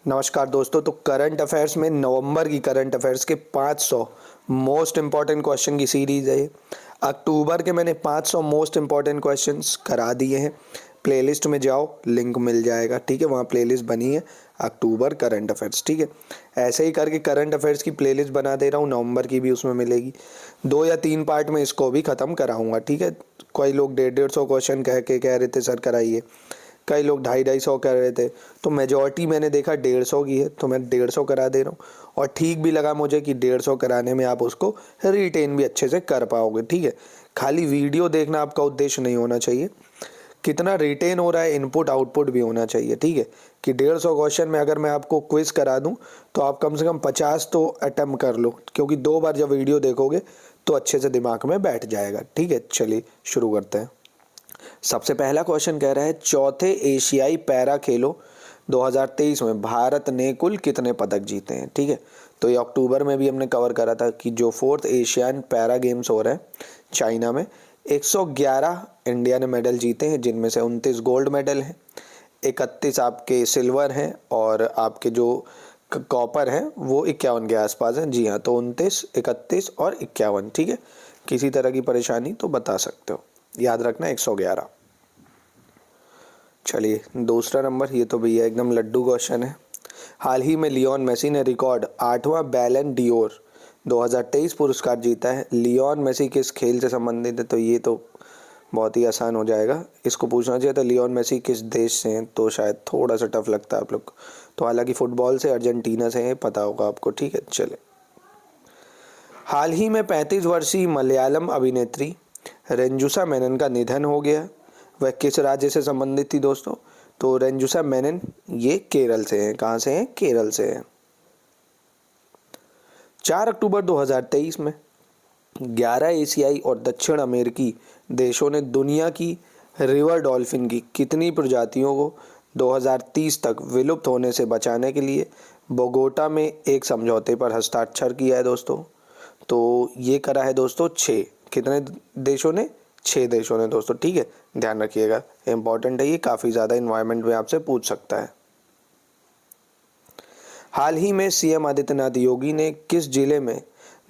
नमस्कार दोस्तों। तो करंट अफेयर्स में नवंबर की करंट अफेयर्स के 500 मोस्ट इम्पॉर्टेंट क्वेश्चन की सीरीज़ है। अक्टूबर के मैंने 500 मोस्ट इम्पॉर्टेंट क्वेश्चंस करा दिए हैं। प्लेलिस्ट में जाओ, लिंक मिल जाएगा, ठीक है। वहाँ प्लेलिस्ट बनी है अक्टूबर करंट अफेयर्स, ठीक है। ऐसे ही करके करंट अफेयर्स की प्लेलिस्ट बना दे रहा हूँ, नवंबर की भी उसमें मिलेगी। 2 या 3 पार्ट में इसको भी ख़त्म कराऊंगा, ठीक है। कोई लोग 150 क्वेश्चन कह रहे थे सर कराइए, कई लोग 250 कह रहे थे, तो मेजॉरिटी मैंने देखा 150 की है, तो मैं 150 करा दे रहा हूँ। और ठीक भी लगा मुझे कि 150 कराने में आप उसको रिटेन भी अच्छे से कर पाओगे, ठीक है। खाली वीडियो देखना आपका उद्देश्य नहीं होना चाहिए, कितना रिटेन हो रहा है, इनपुट आउटपुट भी होना चाहिए, ठीक है। कि 150 क्वेश्चन में अगर मैं आपको क्विज करा दूं तो आप कम से कम 50 तो अटेम्प्ट कर लो, क्योंकि 2 बार जब वीडियो देखोगे तो अच्छे से दिमाग में बैठ जाएगा, ठीक है। चलिए शुरू करते हैं। सबसे पहला क्वेश्चन कह रहा है, चौथे एशियाई पैरा खेलो 2023 में भारत ने कुल कितने पदक जीते हैं, ठीक है। तो ये अक्टूबर में भी हमने कवर करा था कि जो 4th एशियन पैरा गेम्स हो रहे हैं चाइना में, 111 इंडिया ने मेडल जीते हैं, जिनमें से 29 गोल्ड मेडल हैं, 31 आपके सिल्वर हैं और आपके जो कॉपर हैं वो 51 के आसपास हैं। जी हाँ, तो 29, 31 और 51, ठीक है। किसी तरह की परेशानी तो बता सकते हो, याद रखना 111। चलिए दूसरा नंबर, ये तो भैया एकदम लड्डू क्वेश्चन है। हाल ही में लियोन मेसी ने रिकॉर्ड 8वां बैलन डियोर 2023 पुरस्कार जीता है। लियोन मेसी किस खेल से संबंधित है, तो ये तो बहुत ही आसान हो जाएगा, इसको पूछना चाहिए था लियोन मेसी किस देश से हैं, तो शायद थोड़ा सा टफ लगता है आप लोग को। तो हालांकि फुटबॉल से अर्जेंटीना से है, पता होगा आपको, ठीक है। चले, हाल ही में 35 वर्षीय मलयालम अभिनेत्री रेंजुसा मेनन का निधन हो गया। वह किस राज्य से संबंधित थी दोस्तों, तो रेंजुसा मेनन ये केरल से हैं। कहाँ से हैं? केरल से हैं। 4 अक्टूबर 2023 में 11 एशियाई और दक्षिण अमेरिकी देशों ने दुनिया की रिवर डॉल्फिन की कितनी प्रजातियों को 2030 तक विलुप्त होने से बचाने के लिए बोगोटा में एक समझौते पर हस्ताक्षर किया है दोस्तों। तो ये करा है दोस्तों 6, कितने देशों ने? 6 देशों ने दोस्तों, ठीक है। ध्यान रखिएगा, इंपॉर्टेंट है ये, काफ़ी ज़्यादा इन्वायरमेंट में आपसे पूछ सकता है। हाल ही में सीएम आदित्यनाथ योगी ने किस जिले में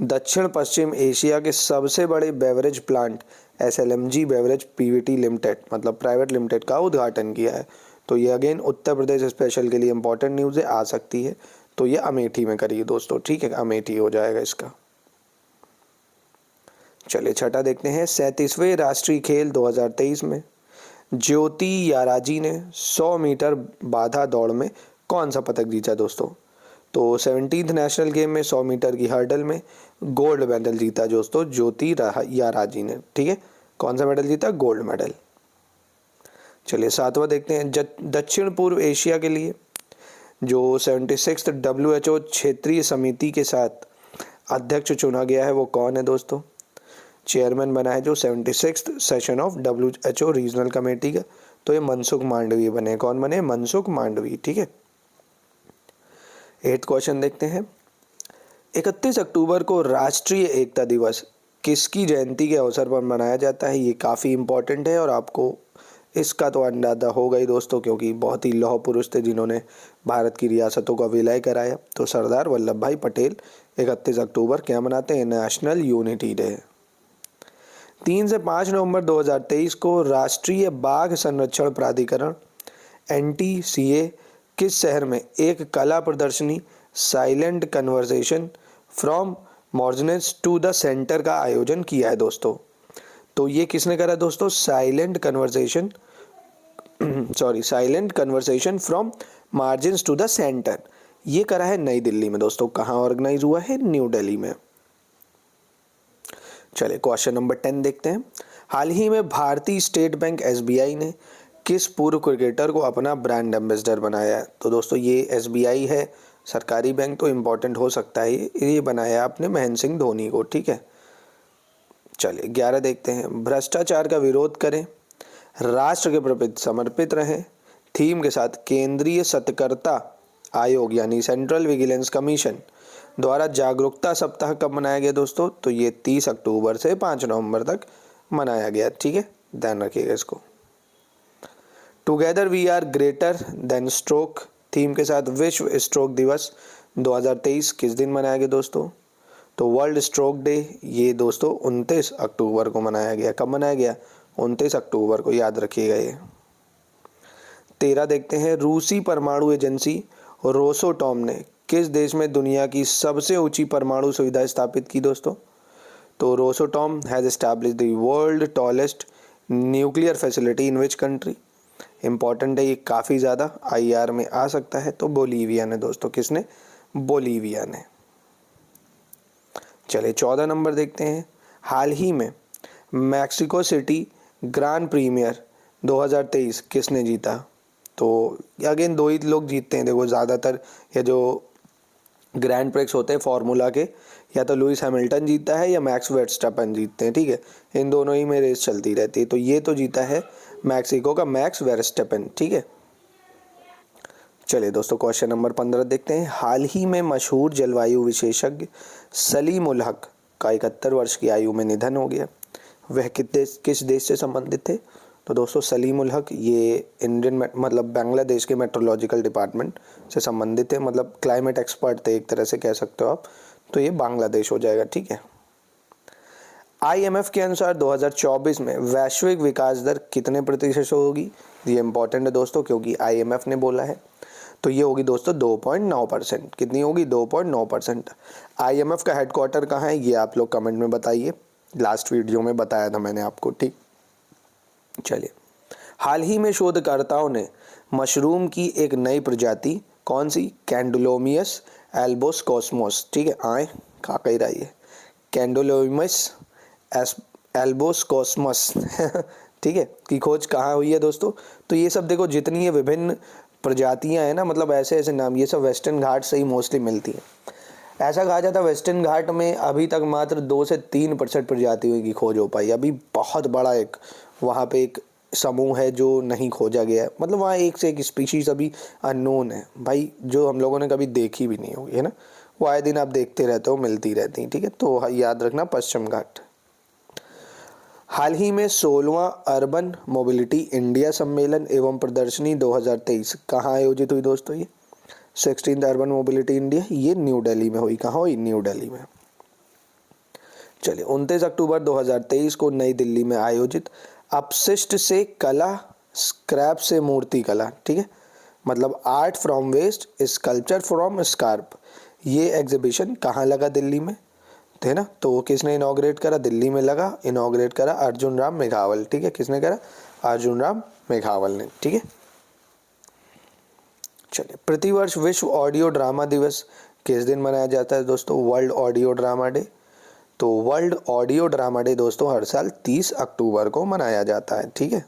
दक्षिण पश्चिम एशिया के सबसे बड़े beverage plant SLMG beverage PVT limited मतलब प्राइवेट लिमिटेड का उद्घाटन किया है? तो ये अगेन उत्तर प्रदेश स्पेशल के लिए इंपॉर्टेंट न्यूज़ है, आ सकती है। तो ये अमेठी में करिए दोस्तों, ठीक है, अमेठी हो जाएगा इसका। चलिए छठा देखते हैं। 37वें राष्ट्रीय खेल 2023 में ज्योति याराजी ने 100 मीटर बाधा दौड़ में कौन सा पदक जीता दोस्तों? तो 17th नेशनल गेम में 100 मीटर की हर्डल में गोल्ड मेडल जीता दोस्तों ज्योति याराजी ने, ठीक है। कौन सा मेडल जीता? Gold medal. चलिए सातवां देखते हैं। दक्षिण पूर्व एशिया के लिए जो 76th WHO क्षेत्रीय समिति के साथ अध्यक्ष चुना गया है वो कौन है दोस्तों? चेयरमैन बना है जो 76th session of WHO regional committee का, तो ये मनसुख मांडवी बने। कौन बने? मनसुख मांडवी, ठीक है। 8th क्वेश्चन देखते हैं। 31 अक्टूबर को राष्ट्रीय एकता दिवस किसकी जयंती के अवसर पर मनाया जाता है? ये काफ़ी इंपॉर्टेंट है और आपको इसका तो अंदाजा होगा ही दोस्तों, क्योंकि बहुत ही लौह पुरुष थे जिन्होंने भारत की रियासतों का विलय कराया। तो सरदार वल्लभ भाई पटेल 31 अक्टूबर क्या मनाते हैं? National unity day. 3 से 5 नवंबर 2023 को राष्ट्रीय बाघ संरक्षण प्राधिकरण NTCA किस शहर में एक कला प्रदर्शनी silent conversation from margins to the centre का आयोजन किया है दोस्तों? तो ये किसने करा दोस्तों? Silent conversation from margins to the centre, ये करा है नई दिल्ली में दोस्तों। कहाँ ऑर्गेनाइज हुआ है? न्यू दिल्ली में। चलिए क्वेश्चन नंबर 10 देखते हैं। हाल ही में भारतीय स्टेट बैंक SBI ने किस पूर्व क्रिकेटर को अपना ब्रांड एम्बेसडर बनाया है? तो दोस्तों ये SBI है, सरकारी बैंक, तो इम्पोर्टेंट हो सकता है ये बनाया आपने महेंद्र सिंह धोनी को, ठीक है। चलिए 11 देखते हैं। भ्रष्टाचार का विरोध करें, राष्ट्र के प्रति समर्पित रहें थीम के साथ केंद्रीय सतर्कता आयोग यानी सेंट्रल विजिलेंस कमीशन द्वारा जागरूकता सप्ताह कब मनाया गया दोस्तों? तो ये 30 अक्टूबर से 5 नवंबर तक मनाया गया, ठीक है। ध्यान रखिएगा इसको। Together we are greater than stroke theme के साथ विश्व स्ट्रोक दिवस 2023 किस दिन मनाया गया दोस्तों? तो वर्ल्ड स्ट्रोक डे ये दोस्तों 29 अक्टूबर को मनाया गया। कब मनाया गया? 29 अक्टूबर को, याद रखिएगा ये। 13 देखते हैं, रूसी परमाणु एजेंसी रोसोटॉम ने किस देश में दुनिया की सबसे ऊंची परमाणु सुविधा स्थापित की दोस्तों? तो Rosatom has established the world tallest nuclear facility in which country? Important है ये काफ़ी ज़्यादा, IR में आ सकता है। तो बोलीविया ने दोस्तों, किसने? बोलीविया ने। चलिए 14 नंबर देखते हैं, हाल ही में मैक्सिको सिटी ग्रांड प्रीमियर 2023 किसने जीता? तो अगेन दो ही लोग जीतते हैं देखो ज़्यादातर, ये जो ग्रैंड प्रिक्स होते हैं फार्मूला के, या तो लुइस हैमिल्टन जीतता है या मैक्स वर्स्टेपन जीतते हैं, ठीक है, इन दोनों ही में रेस चलती रहती है। तो ये तो जीता है मैक्सिको का मैक्स वर्स्टेपन, ठीक है। चलिए दोस्तों क्वेश्चन नंबर 15 देखते हैं, हाल ही में मशहूर जलवायु विशेषज्ञ सलीम उल हक का 71 वर्ष की आयु में निधन हो गया। वह किस देश से संबंधित थे? तो दोस्तों सलीम उल हक ये इंडियन मतलब बांग्लादेश के मेट्रोलॉजिकल डिपार्टमेंट से संबंधित थे, मतलब क्लाइमेट एक्सपर्ट थे एक तरह से कह सकते हो आप। तो ये बांग्लादेश हो जाएगा, ठीक है। IMF के अनुसार 2024 में वैश्विक विकास दर कितने प्रतिशत होगी? ये इंपॉर्टेंट है दोस्तों, क्योंकि IMF ने बोला है। तो ये होगी दोस्तों 2.9%। कितनी होगी? 2.9%। IMF का हेडक्वार्टर कहाँ है ये आप लोग कमेंट में बताइए, लास्ट वीडियो में बताया था मैंने आपको, ठीक। चलिए, हाल ही में शोधकर्ताओं ने मशरूम की एक नई प्रजाति, कौन सी? कैंडुलोमियस एल्बोस्कोस्मोस, ठीक है, आए कहा कह रहा है, कैंडुलोमियस एल्बोस्कोस्मस ठीक है, की खोज कहाँ हुई है दोस्तों? तो ये सब देखो जितनी ये विभिन्न प्रजातियां हैं ना, मतलब ऐसे ऐसे नाम, ये सब वेस्टर्न घाट से ही मोस्टली मिलती हैं। ऐसा कहा जाता है वेस्टर्न घाट में अभी तक मात्र 2 से 3% प्रजातियों की खोज हो पाई। अभी बहुत बड़ा एक वहाँ पे एक समूह है जो नहीं खोजा गया है, मतलब वहाँ एक से एक स्पीशीज़ अभी अननोन है भाई, जो हम लोगों ने कभी देखी भी नहीं होगी, है ना। वो आए दिन आप देखते रहते हो, मिलती रहती हैं, ठीक है। तो याद रखना पश्चिम घाट। हाल ही में 16वां अर्बन मोबिलिटी इंडिया सम्मेलन एवं प्रदर्शनी 2023 कहाँ आयोजित हुई दोस्तों? ये 16th अर्बन मोबिलिटी इंडिया ये न्यू दिल्ली में हुई। कहाँ हुई? न्यू दिल्ली में। चलिए 29 अक्टूबर 2023 को नई दिल्ली में आयोजित अपशिष्ट से कला, स्क्रैप से मूर्ति कला, ठीक है, मतलब art from waste sculpture from scrap, ये एग्जीबिशन कहाँ लगा? दिल्ली में, है ना। तो वो किसने इनॉग्रेट करा? दिल्ली में लगा, इनॉग्रेट करा अर्जुन राम मेघावल, ठीक है। किसने करा? अर्जुन राम मेघावल ने, ठीक है। चलिए, प्रतिवर्ष विश्व ऑडियो ड्रामा दिवस किस दिन मनाया जाता है दोस्तों? World audio drama day. तो वर्ल्ड ऑडियो ड्रामा डे दोस्तों हर साल 30 अक्टूबर को मनाया जाता है, ठीक है।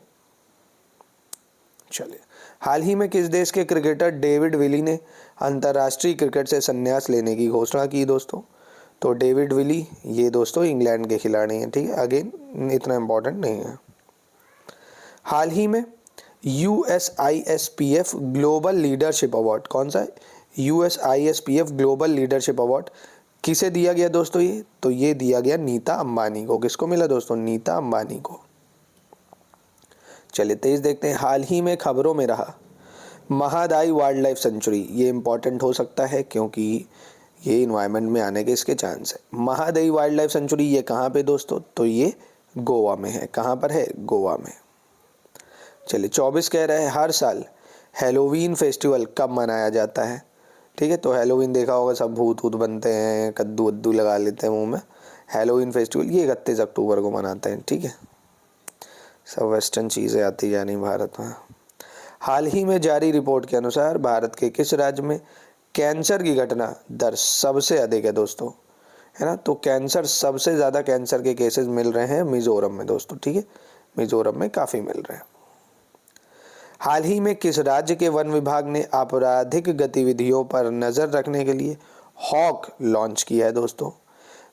चलिए, हाल ही में किस देश के क्रिकेटर डेविड विली ने अंतर्राष्ट्रीय क्रिकेट से संन्यास लेने की घोषणा की दोस्तों? तो डेविड विली ये दोस्तों इंग्लैंड के खिलाड़ी हैं, ठीक है, अगेन इतना इम्पोर्टेंट नहीं है। हाल ही में USISPF ग्लोबल लीडरशिप अवार्ड, कौन सा है? USISPF ग्लोबल लीडरशिप अवार्ड किसे दिया गया दोस्तों? ये तो ये दिया गया नीता अंबानी को। किसको मिला दोस्तों? नीता अंबानी को। चलिए 23 देखते हैं, हाल ही में खबरों में रहा महादाई वाइल्ड लाइफ सेंचुरी, ये इंपॉर्टेंट हो सकता है क्योंकि ये इन्वायरमेंट में आने के इसके चांस है। महादाई वाइल्ड लाइफ सेंचुरी ये कहाँ पे दोस्तों? तो ये गोवा में है। कहाँ पर है? गोवा में। चलिए 24 कह रहा है, हर साल हैलोवीन फेस्टिवल कब मनाया जाता है? ठीक है, तो हैलोवीन देखा होगा, सब भूत वूत बनते हैं, कद्दू वद्दू लगा लेते हैं मुंह में। हैलोवीन फेस्टिवल ये 31 अक्टूबर को मनाते हैं, ठीक है। सब वेस्टर्न चीज़ें आती जा रही भारत में। हाल ही में जारी रिपोर्ट के अनुसार भारत के किस राज्य में कैंसर की घटना दर सबसे अधिक है दोस्तों? है ना, तो कैंसर सबसे ज़्यादा कैंसर के केसेस मिल रहे हैं मिज़ोरम में दोस्तों, ठीक है, मिज़ोरम में काफ़ी मिल रहे हैं। हाल ही में किस राज्य के वन विभाग ने आपराधिक गतिविधियों पर नज़र रखने के लिए हॉक लॉन्च किया है दोस्तों?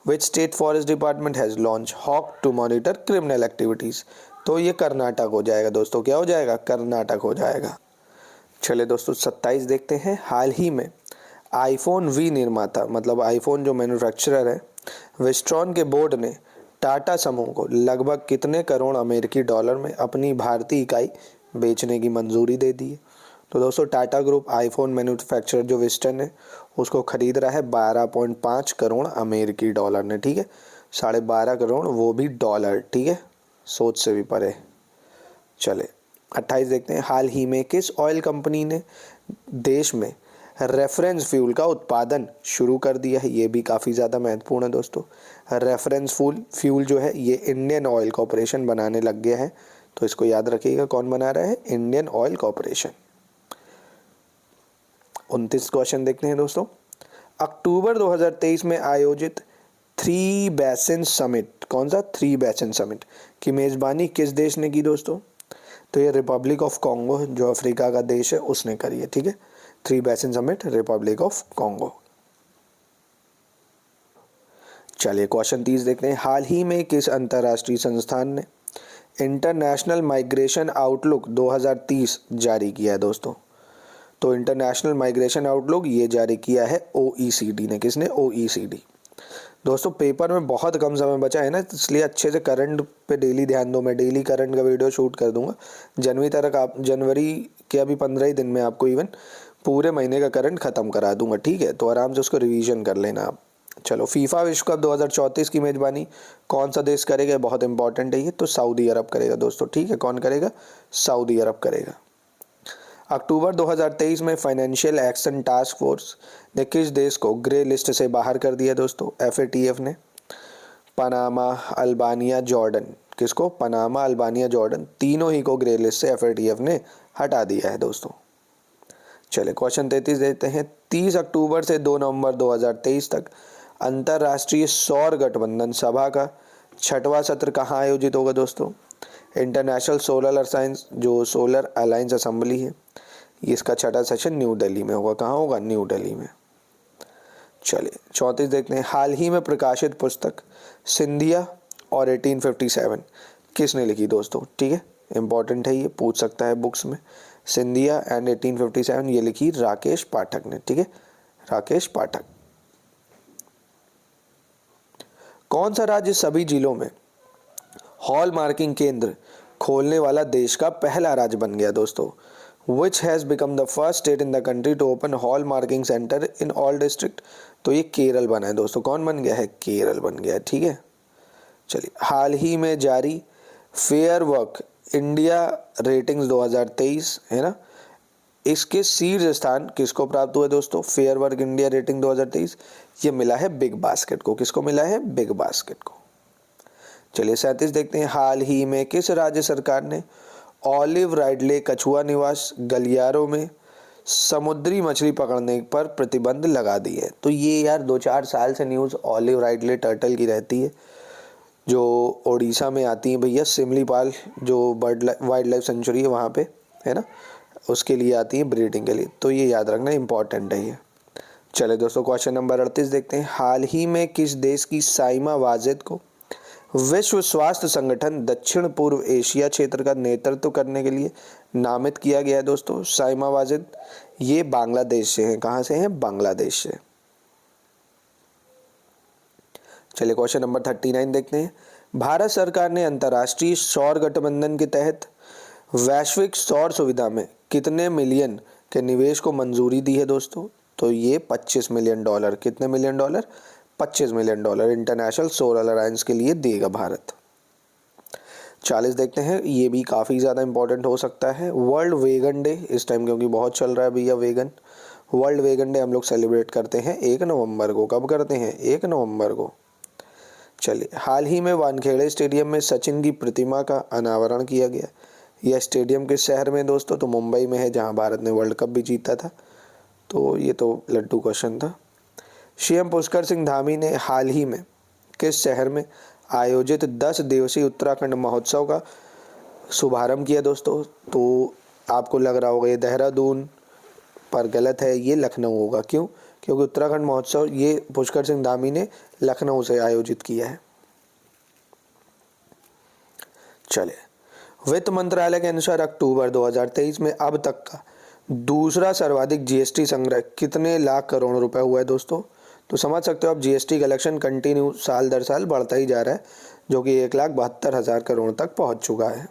Which state forest department has launch hawk to monitor criminal activities? तो ये कर्नाटक हो जाएगा दोस्तों। क्या हो जाएगा? कर्नाटक हो जाएगा। चलिए दोस्तों 27 देखते हैं, हाल ही में आईफोन वी निर्माता, मतलब आईफोन जो मैन्युफैक्चरर है, विस्ट्रॉन के बोर्ड ने टाटा समूह को लगभग कितने करोड़ अमेरिकी डॉलर में अपनी भारतीय इकाई बेचने की मंजूरी दे दी है? तो दोस्तों टाटा ग्रुप आईफोन मैन्युफैक्चरर जो वेस्टर्न है उसको खरीद रहा है 12.5 करोड़ अमेरिकी डॉलर ने, ठीक है, 12.5 करोड़, वो भी डॉलर, ठीक है, सोच से भी परे। चले 28 देखते हैं, हाल ही में किस ऑयल कंपनी ने देश में रेफरेंस फ्यूल का उत्पादन शुरू कर दिया है? ये भी काफ़ी ज़्यादा महत्वपूर्ण है दोस्तों। रेफरेंस फ्यूल जो है ये इंडियन ऑयल कॉरपोरेशन बनाने लग गया है, तो इसको याद रखिएगा, कौन बना रहा है? Indian oil corporation. 29 क्वेश्चन देखते हैं दोस्तों, अक्टूबर 2023 में आयोजित थ्री बेसिन समिट, कौन सा? थ्री बेसिन समिट की मेज़बानी किस देश ने की दोस्तों? तो ये रिपब्लिक ऑफ कॉन्गो जो अफ्रीका का देश है उसने करी है, ठीक है, three basin summit Republic of Congo. चलिए क्वेश्चन 30 देखते हैं, हाल ही में किस अंतर्राष्ट्रीय संस्थान ने इंटरनेशनल माइग्रेशन आउटलुक 2030 जारी किया है दोस्तों? तो इंटरनेशनल माइग्रेशन आउटलुक ये जारी किया है OECD ने। किसने? OECD। दोस्तों पेपर में बहुत कम समय बचा है ना, इसलिए अच्छे से करंट पे डेली ध्यान दो। मैं डेली करंट का वीडियो शूट कर दूंगा जनवरी के अभी 15 ही दिन में आपको इवन पूरे महीने का करंट खत्म करा दूंगा, ठीक है, तो आराम से उसको रिवीजन कर लेना आप। चलो, फीफा विश्व कप 2034 की मेजबानी कौन सा देश करेगा? बहुत इंपॉर्टेंट है ये, तो सऊदी अरब करेगा दोस्तों, ठीक है, कौन करेगा? सऊदी अरब करेगा। अक्टूबर 2023 में फाइनेंशियल एक्शन टास्क फोर्स ने किस देश को ग्रे लिस्ट से बाहर कर दिया दोस्तों? FATF ने पनामा, अल्बानिया, जॉर्डन। किसको? पनामा, अल्बानिया, जॉर्डन, तीनों ही को ग्रे लिस्ट से FATF ने हटा दिया है दोस्तों। चले क्वेश्चन 33 देते हैं, 30 अक्टूबर से 2 नवंबर 2023 तक अंतर्राष्ट्रीय सौर गठबंधन सभा का 6वां सत्र कहाँ आयोजित होगा दोस्तों? इंटरनेशनल सोलर साइंस जो सोलर अलायंस असेंबली है, इसका 6वां सेशन न्यू दिल्ली में होगा। कहाँ होगा? न्यू दिल्ली में। चलिए 34 देखते हैं, हाल ही में प्रकाशित पुस्तक सिंधिया और 1857 किसने लिखी दोस्तों? ठीक है, इंपॉर्टेंट है, ये पूछ सकता है बुक्स में। सिंधिया एंड 1857 ये लिखी राकेश पाठक ने, ठीक है, राकेश पाठक। कौन सा राज्य सभी जिलों में हॉल मार्किंग केंद्र खोलने वाला देश का पहला राज्य बन गया दोस्तों? Which has become the first state in the country to open hall marking center in all district? तो ये केरल बना है दोस्तों। कौन बन गया है? केरल बन गया है, ठीक है। चलिए, हाल ही में जारी फेयर वर्क इंडिया रेटिंग्स 2023 है ना, इसके शीर्ष स्थान किसको प्राप्त हुआ दोस्तों? फेयर वर्क इंडिया रेटिंग 2023 ये मिला है बिग बास्केट को। किसको मिला है? बिग बास्केट को। चलिए 37 देखते हैं, हाल ही में किस राज्य सरकार ने ऑलिव राइडले कछुआ निवास गलियारों में समुद्री मछली पकड़ने पर प्रतिबंध लगा दी है? तो ये यार 2-4 साल से न्यूज़ ऑलिव राइडले टर्टल की रहती है, जो ओडिशा में आती है भैया, सिमलीपाल जो वाइल्ड लाइफ सेंचुरी है वहाँ पे, है ना, उसके लिए आती है ब्रीडिंग के लिए, तो ये याद रखना इंपॉर्टेंट है ये। चले दोस्तों क्वेश्चन नंबर 38 देखते हैं, हाल ही में किस देश की साइमा वाजिद को विश्व स्वास्थ्य संगठन दक्षिण पूर्व एशिया क्षेत्र का नेतृत्व करने के लिए नामित किया गया है दोस्तों? साइमा वाजिद ये बांग्लादेश से हैं। कहाँ से हैं? बांग्लादेश से। चलिए क्वेश्चन नंबर 39 देखते हैं, भारत सरकार ने अंतर्राष्ट्रीय सौर गठबंधन के तहत वैश्विक सौर सुविधा में कितने मिलियन के निवेश को मंजूरी दी है दोस्तों? तो ये $25 मिलियन। कितने million dollar? $25 million international solar alliance के लिए देगा भारत। 40 देखते हैं, ये भी काफ़ी ज़्यादा इंपॉर्टेंट हो सकता है, वर्ल्ड वेगन डे इस टाइम क्योंकि बहुत चल रहा है भैया वेगन। वर्ल्ड वेगन डे हम लोग सेलिब्रेट करते हैं 1 नवंबर को। कब करते हैं? 1 नवंबर को। चलिए, हाल ही में वानखेड़े स्टेडियम में सचिन की प्रतिमा का अनावरण किया गया। यह स्टेडियम किस शहर में दोस्तों? तो मुंबई में है, जहां भारत ने वर्ल्ड कप भी जीता था। तो ये तो लड्डू क्वेश्चन था। CM पुष्कर सिंह धामी ने हाल ही में किस शहर में आयोजित 10 दिवसीय उत्तराखंड महोत्सव का शुभारंभ किया दोस्तों? तो आपको लग रहा होगा ये देहरादून, पर गलत है, ये लखनऊ होगा। क्यों? क्योंकि उत्तराखंड महोत्सव ये पुष्कर सिंह धामी ने लखनऊ से आयोजित किया है। चले, वित्त मंत्रालय के अनुसार अक्टूबर 2023 में अब तक का दूसरा सर्वाधिक GST संग्रह कितने लाख करोड़ रुपए हुआ है दोस्तों? तो समझ सकते हो आप, GST कलेक्शन कंटिन्यू साल दर साल बढ़ता ही जा रहा है, जो कि 1,72,000 करोड़ तक पहुंच चुका है।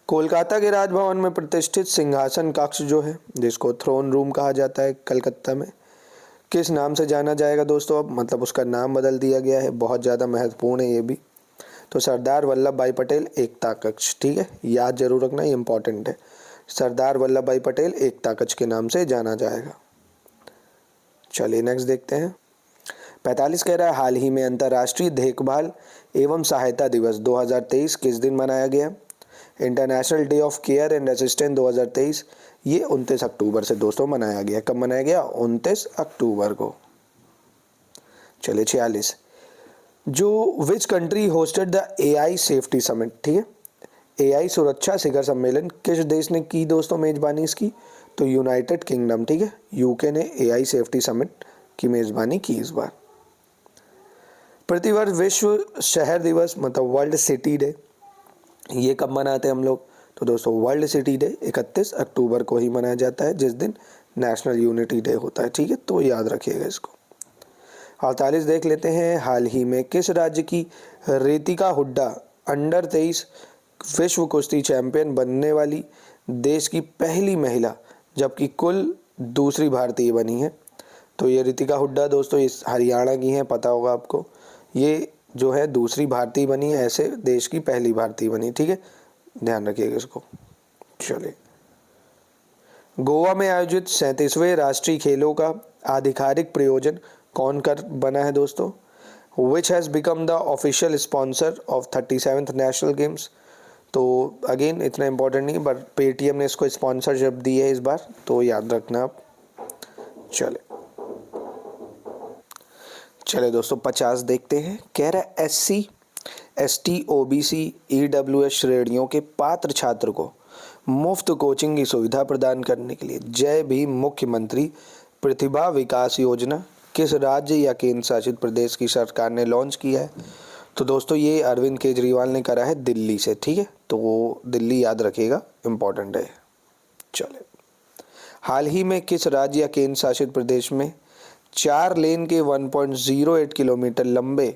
कोलकाता के राजभवन में प्रतिष्ठित सिंहासन कक्ष जो है, जिसको थ्रोन रूम कहा जाता है कलकत्ता में, किस नाम से जाना जाएगा दोस्तों? अब मतलब उसका नाम बदल दिया गया है, बहुत ज़्यादा महत्वपूर्ण है ये भी। तो सरदार वल्लभ भाई पटेल एकता कक्ष, ठीक है, याद जरूर रखना, ये इंपॉर्टेंट है। सरदार वल्लभ भाई पटेल एकता कक्ष के नाम से जाना जाएगा। चलिए नेक्स्ट देखते हैं। 45 कह रहा है हाल ही में अंतर्राष्ट्रीय देखभाल एवं सहायता दिवस 2023 किस दिन मनाया गया? International day of care and assistance 2023 ये 29 अक्टूबर से दोस्तों मनाया गया। कब मनाया गया? 29 अक्टूबर को। चलिए 46, जो which country hosted the AI safety summit, ठीक है, एआई सुरक्षा शिखर सम्मेलन किस देश ने की दोस्तों मेजबानी इसकी? तो यूनाइटेड किंगडम, ठीक है, यूके ने एआई सेफ्टी समिट की मेजबानी की इस बार। प्रतिवर्ष विश्व शहर दिवस मतलब वर्ल्ड सिटी डे ये कब मनाते हैं हम लोग? तो दोस्तों वर्ल्ड सिटी डे 31 अक्टूबर को ही मनाया जाता है, जिस दिन नेशनल यूनिटी डे होता है, ठीक है, तो याद रखिएगा इसको। 48 देख लेते हैं। हाल ही में किस राज्य की रितिका हुड्डा अंडर 23 विश्व कुश्ती चैंपियन बनने वाली देश की पहली महिला जबकि कुल दूसरी भारतीय बनी है? तो ये रितिका हुड्डा दोस्तों इस हरियाणा की हैं, पता होगा आपको। ये जो है दूसरी भारतीय बनी है, ऐसे देश की पहली भारतीय बनी, ठीक है, ध्यान रखिएगा इसको। चलिए, गोवा में आयोजित 37वें राष्ट्रीय खेलों का आधिकारिक प्रायोजन कौन कर बना है दोस्तों? Which has become the official sponsor of 37th national games? तो अगेन इतना इंपॉर्टेंट नहीं, बट पेटीएम ने इसको स्पॉन्सरशिप दी है इस बार, तो याद रखना आप। चले दोस्तों 50 देखते हैं। कह रहा है SC, ST, OBC, EWS श्रेणियों के पात्र छात्र को मुफ्त कोचिंग की सुविधा प्रदान करने के लिए जय भीम मुख्यमंत्री प्रतिभा विकास योजना किस राज्य या केंद्र शासित प्रदेश की सरकार ने लॉन्च किया है? तो दोस्तों ये अरविंद केजरीवाल ने करा है दिल्ली से, ठीक है, तो वो दिल्ली याद रखिएगा, इम्पोर्टेंट है। चले, हाल ही में किस राज्य या केंद्र शासित प्रदेश में 4 लेन के 1.08 किलोमीटर लंबे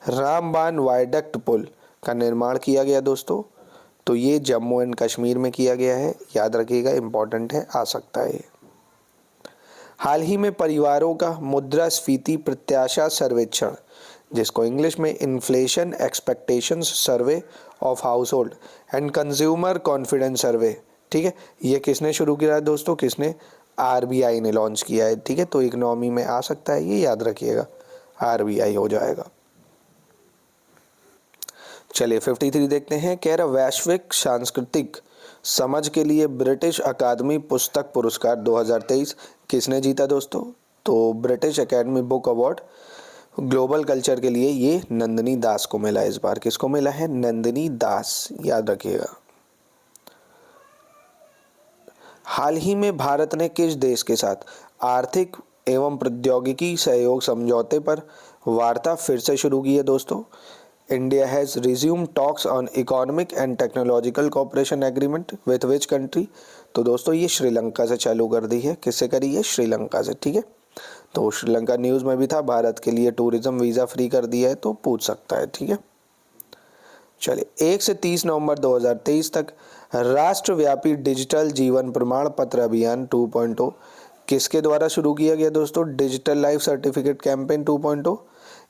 रामबान वायडक्ट पुल का निर्माण किया गया दोस्तों? तो ये जम्मू एंड कश्मीर में किया गया है, याद रखिएगा, इम्पोर्टेंट है, आ सकता है। हाल ही में परिवारों का मुद्रास्फीति प्रत्याशा सर्वेक्षण, जिसको इंग्लिश में inflation expectations survey of household and consumer confidence survey, ठीक है, ये किसने शुरू किया है दोस्तों? किसने? RBI ने लॉन्च किया है, ठीक है, तो इकोनॉमी में आ सकता है, ये याद रखिएगा, RBI हो जाएगा। चलिए 53 देखते हैं। कह रहा वैश्विक सांस्कृतिक समझ के लिए ब्रिटिश अकादमी पुस्तक पुरस्कार 2023 किसने जीता दोस्तों? तो British academy book award global culture के लिए ये नंदिनी दास को मिला इस बार। किसको मिला है? नंदिनी दास, याद रखिएगा। हाल ही में भारत ने किस देश के साथ आर्थिक एवं प्रौद्योगिकी सहयोग समझौते पर वार्ता फिर से शुरू की है दोस्तों? India has resume talks on economic and technological cooperation agreement with which country? तो दोस्तों ये श्रीलंका से चालू कर दी है। किससे करी है? श्रीलंका से, ठीक है, तो श्रीलंका न्यूज़ में भी था, भारत के लिए टूरिज्म वीज़ा फ्री कर दिया है, तो पूछ सकता है, ठीक है। चलिए 1 से 30 नवंबर 2023 तक राष्ट्रव्यापी डिजिटल जीवन प्रमाण पत्र अभियान 2.0 किसके द्वारा शुरू किया गया दोस्तों? Digital life certificate campaign 2.0।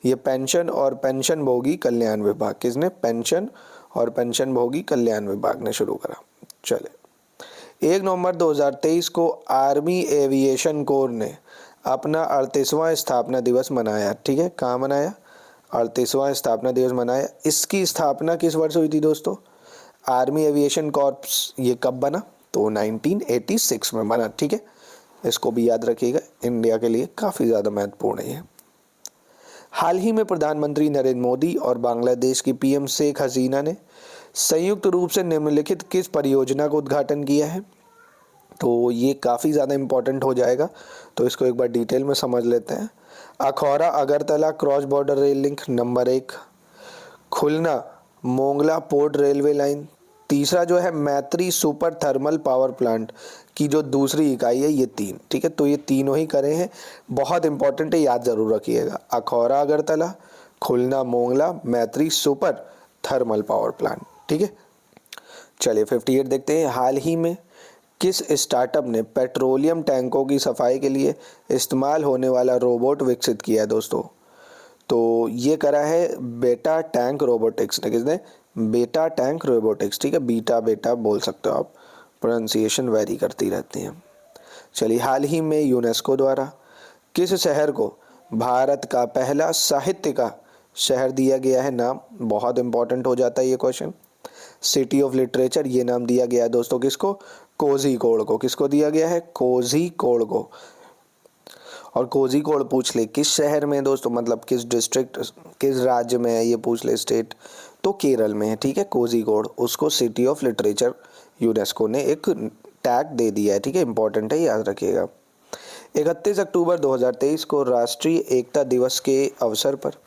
ये पेंशन और पेंशनभोगी कल्याण विभाग, किसने? पेंशन और पेंशनभोगी कल्याण विभाग ने शुरू करा। चले 1 नवंबर 2023 को आर्मी एविएशन कोर ने अपना 38वां स्थापना दिवस मनाया, ठीक है, कहाँ मनाया? 38वां स्थापना दिवस मनाया। इसकी स्थापना किस वर्ष हुई थी दोस्तों? आर्मी एविएशन कॉर्प्स ये कब बना? तो 1986 में बना, ठीक है, इसको भी याद रखिएगा, इंडिया के लिए काफ़ी ज़्यादा महत्वपूर्ण है। हाल ही में प्रधानमंत्री नरेंद्र मोदी और बांग्लादेश की PM शेख हसीना ने संयुक्त रूप से निम्नलिखित किस परियोजना का उद्घाटन किया है? तो ये काफ़ी ज़्यादा इम्पोर्टेंट हो जाएगा, तो इसको एक बार डिटेल में समझ लेते हैं। Akhaura Agartala cross border rail link number 1, खुलना मोंगला पोर्ट रेलवे लाइन, तीसरा जो है मैत्री सुपर थर्मल पावर प्लांट की जो दूसरी इकाई है, ये 3, ठीक है, तो ये तीनों ही करे हैं, बहुत इंपॉर्टेंट है, याद जरूर रखिएगा। अखौरा अगरतला, खुलना मोंगला, मैत्री सुपर थर्मल पावर प्लांट, ठीक है। चलिए 58 देखते हैं। हाल ही में किस स्टार्टअप ने पेट्रोलियम टैंकों की सफाई के लिए इस्तेमाल होने वाला रोबोट विकसित किया है दोस्तों? तो ये करा है बेटा टैंक रोबोटिक्स ने। किसने? बेटा टैंक रोबोटिक्स। ठीक है, बीटा बेटा बोल सकते हो आप, प्रोनाउंसिएशन वेरी करती रहती है। चलिए, हाल ही में यूनेस्को द्वारा किस शहर को भारत का पहला साहित्य का शहर दिया गया है नाम? बहुत इंपॉर्टेंट हो जाता है ये क्वेश्चन। सिटी ऑफ लिटरेचर ये नाम दिया गया है दोस्तों किसको? कोझिकोड को। किसको दिया गया है? कोझिकोड को। और कोझिकोड पूछ ले किस शहर में दोस्तों, मतलब किस डिस्ट्रिक्ट, किस राज्य में है, ये पूछ ले स्टेट, तो केरल में है। ठीक है, कोझिकोड, उसको सिटी ऑफ लिटरेचर यूनेस्को ने एक टैग दे दिया है। ठीक है, इंपॉर्टेंट है, याद रखिएगा। 31 अक्टूबर 2023 को राष्ट्रीय एकता दिवस के अवसर पर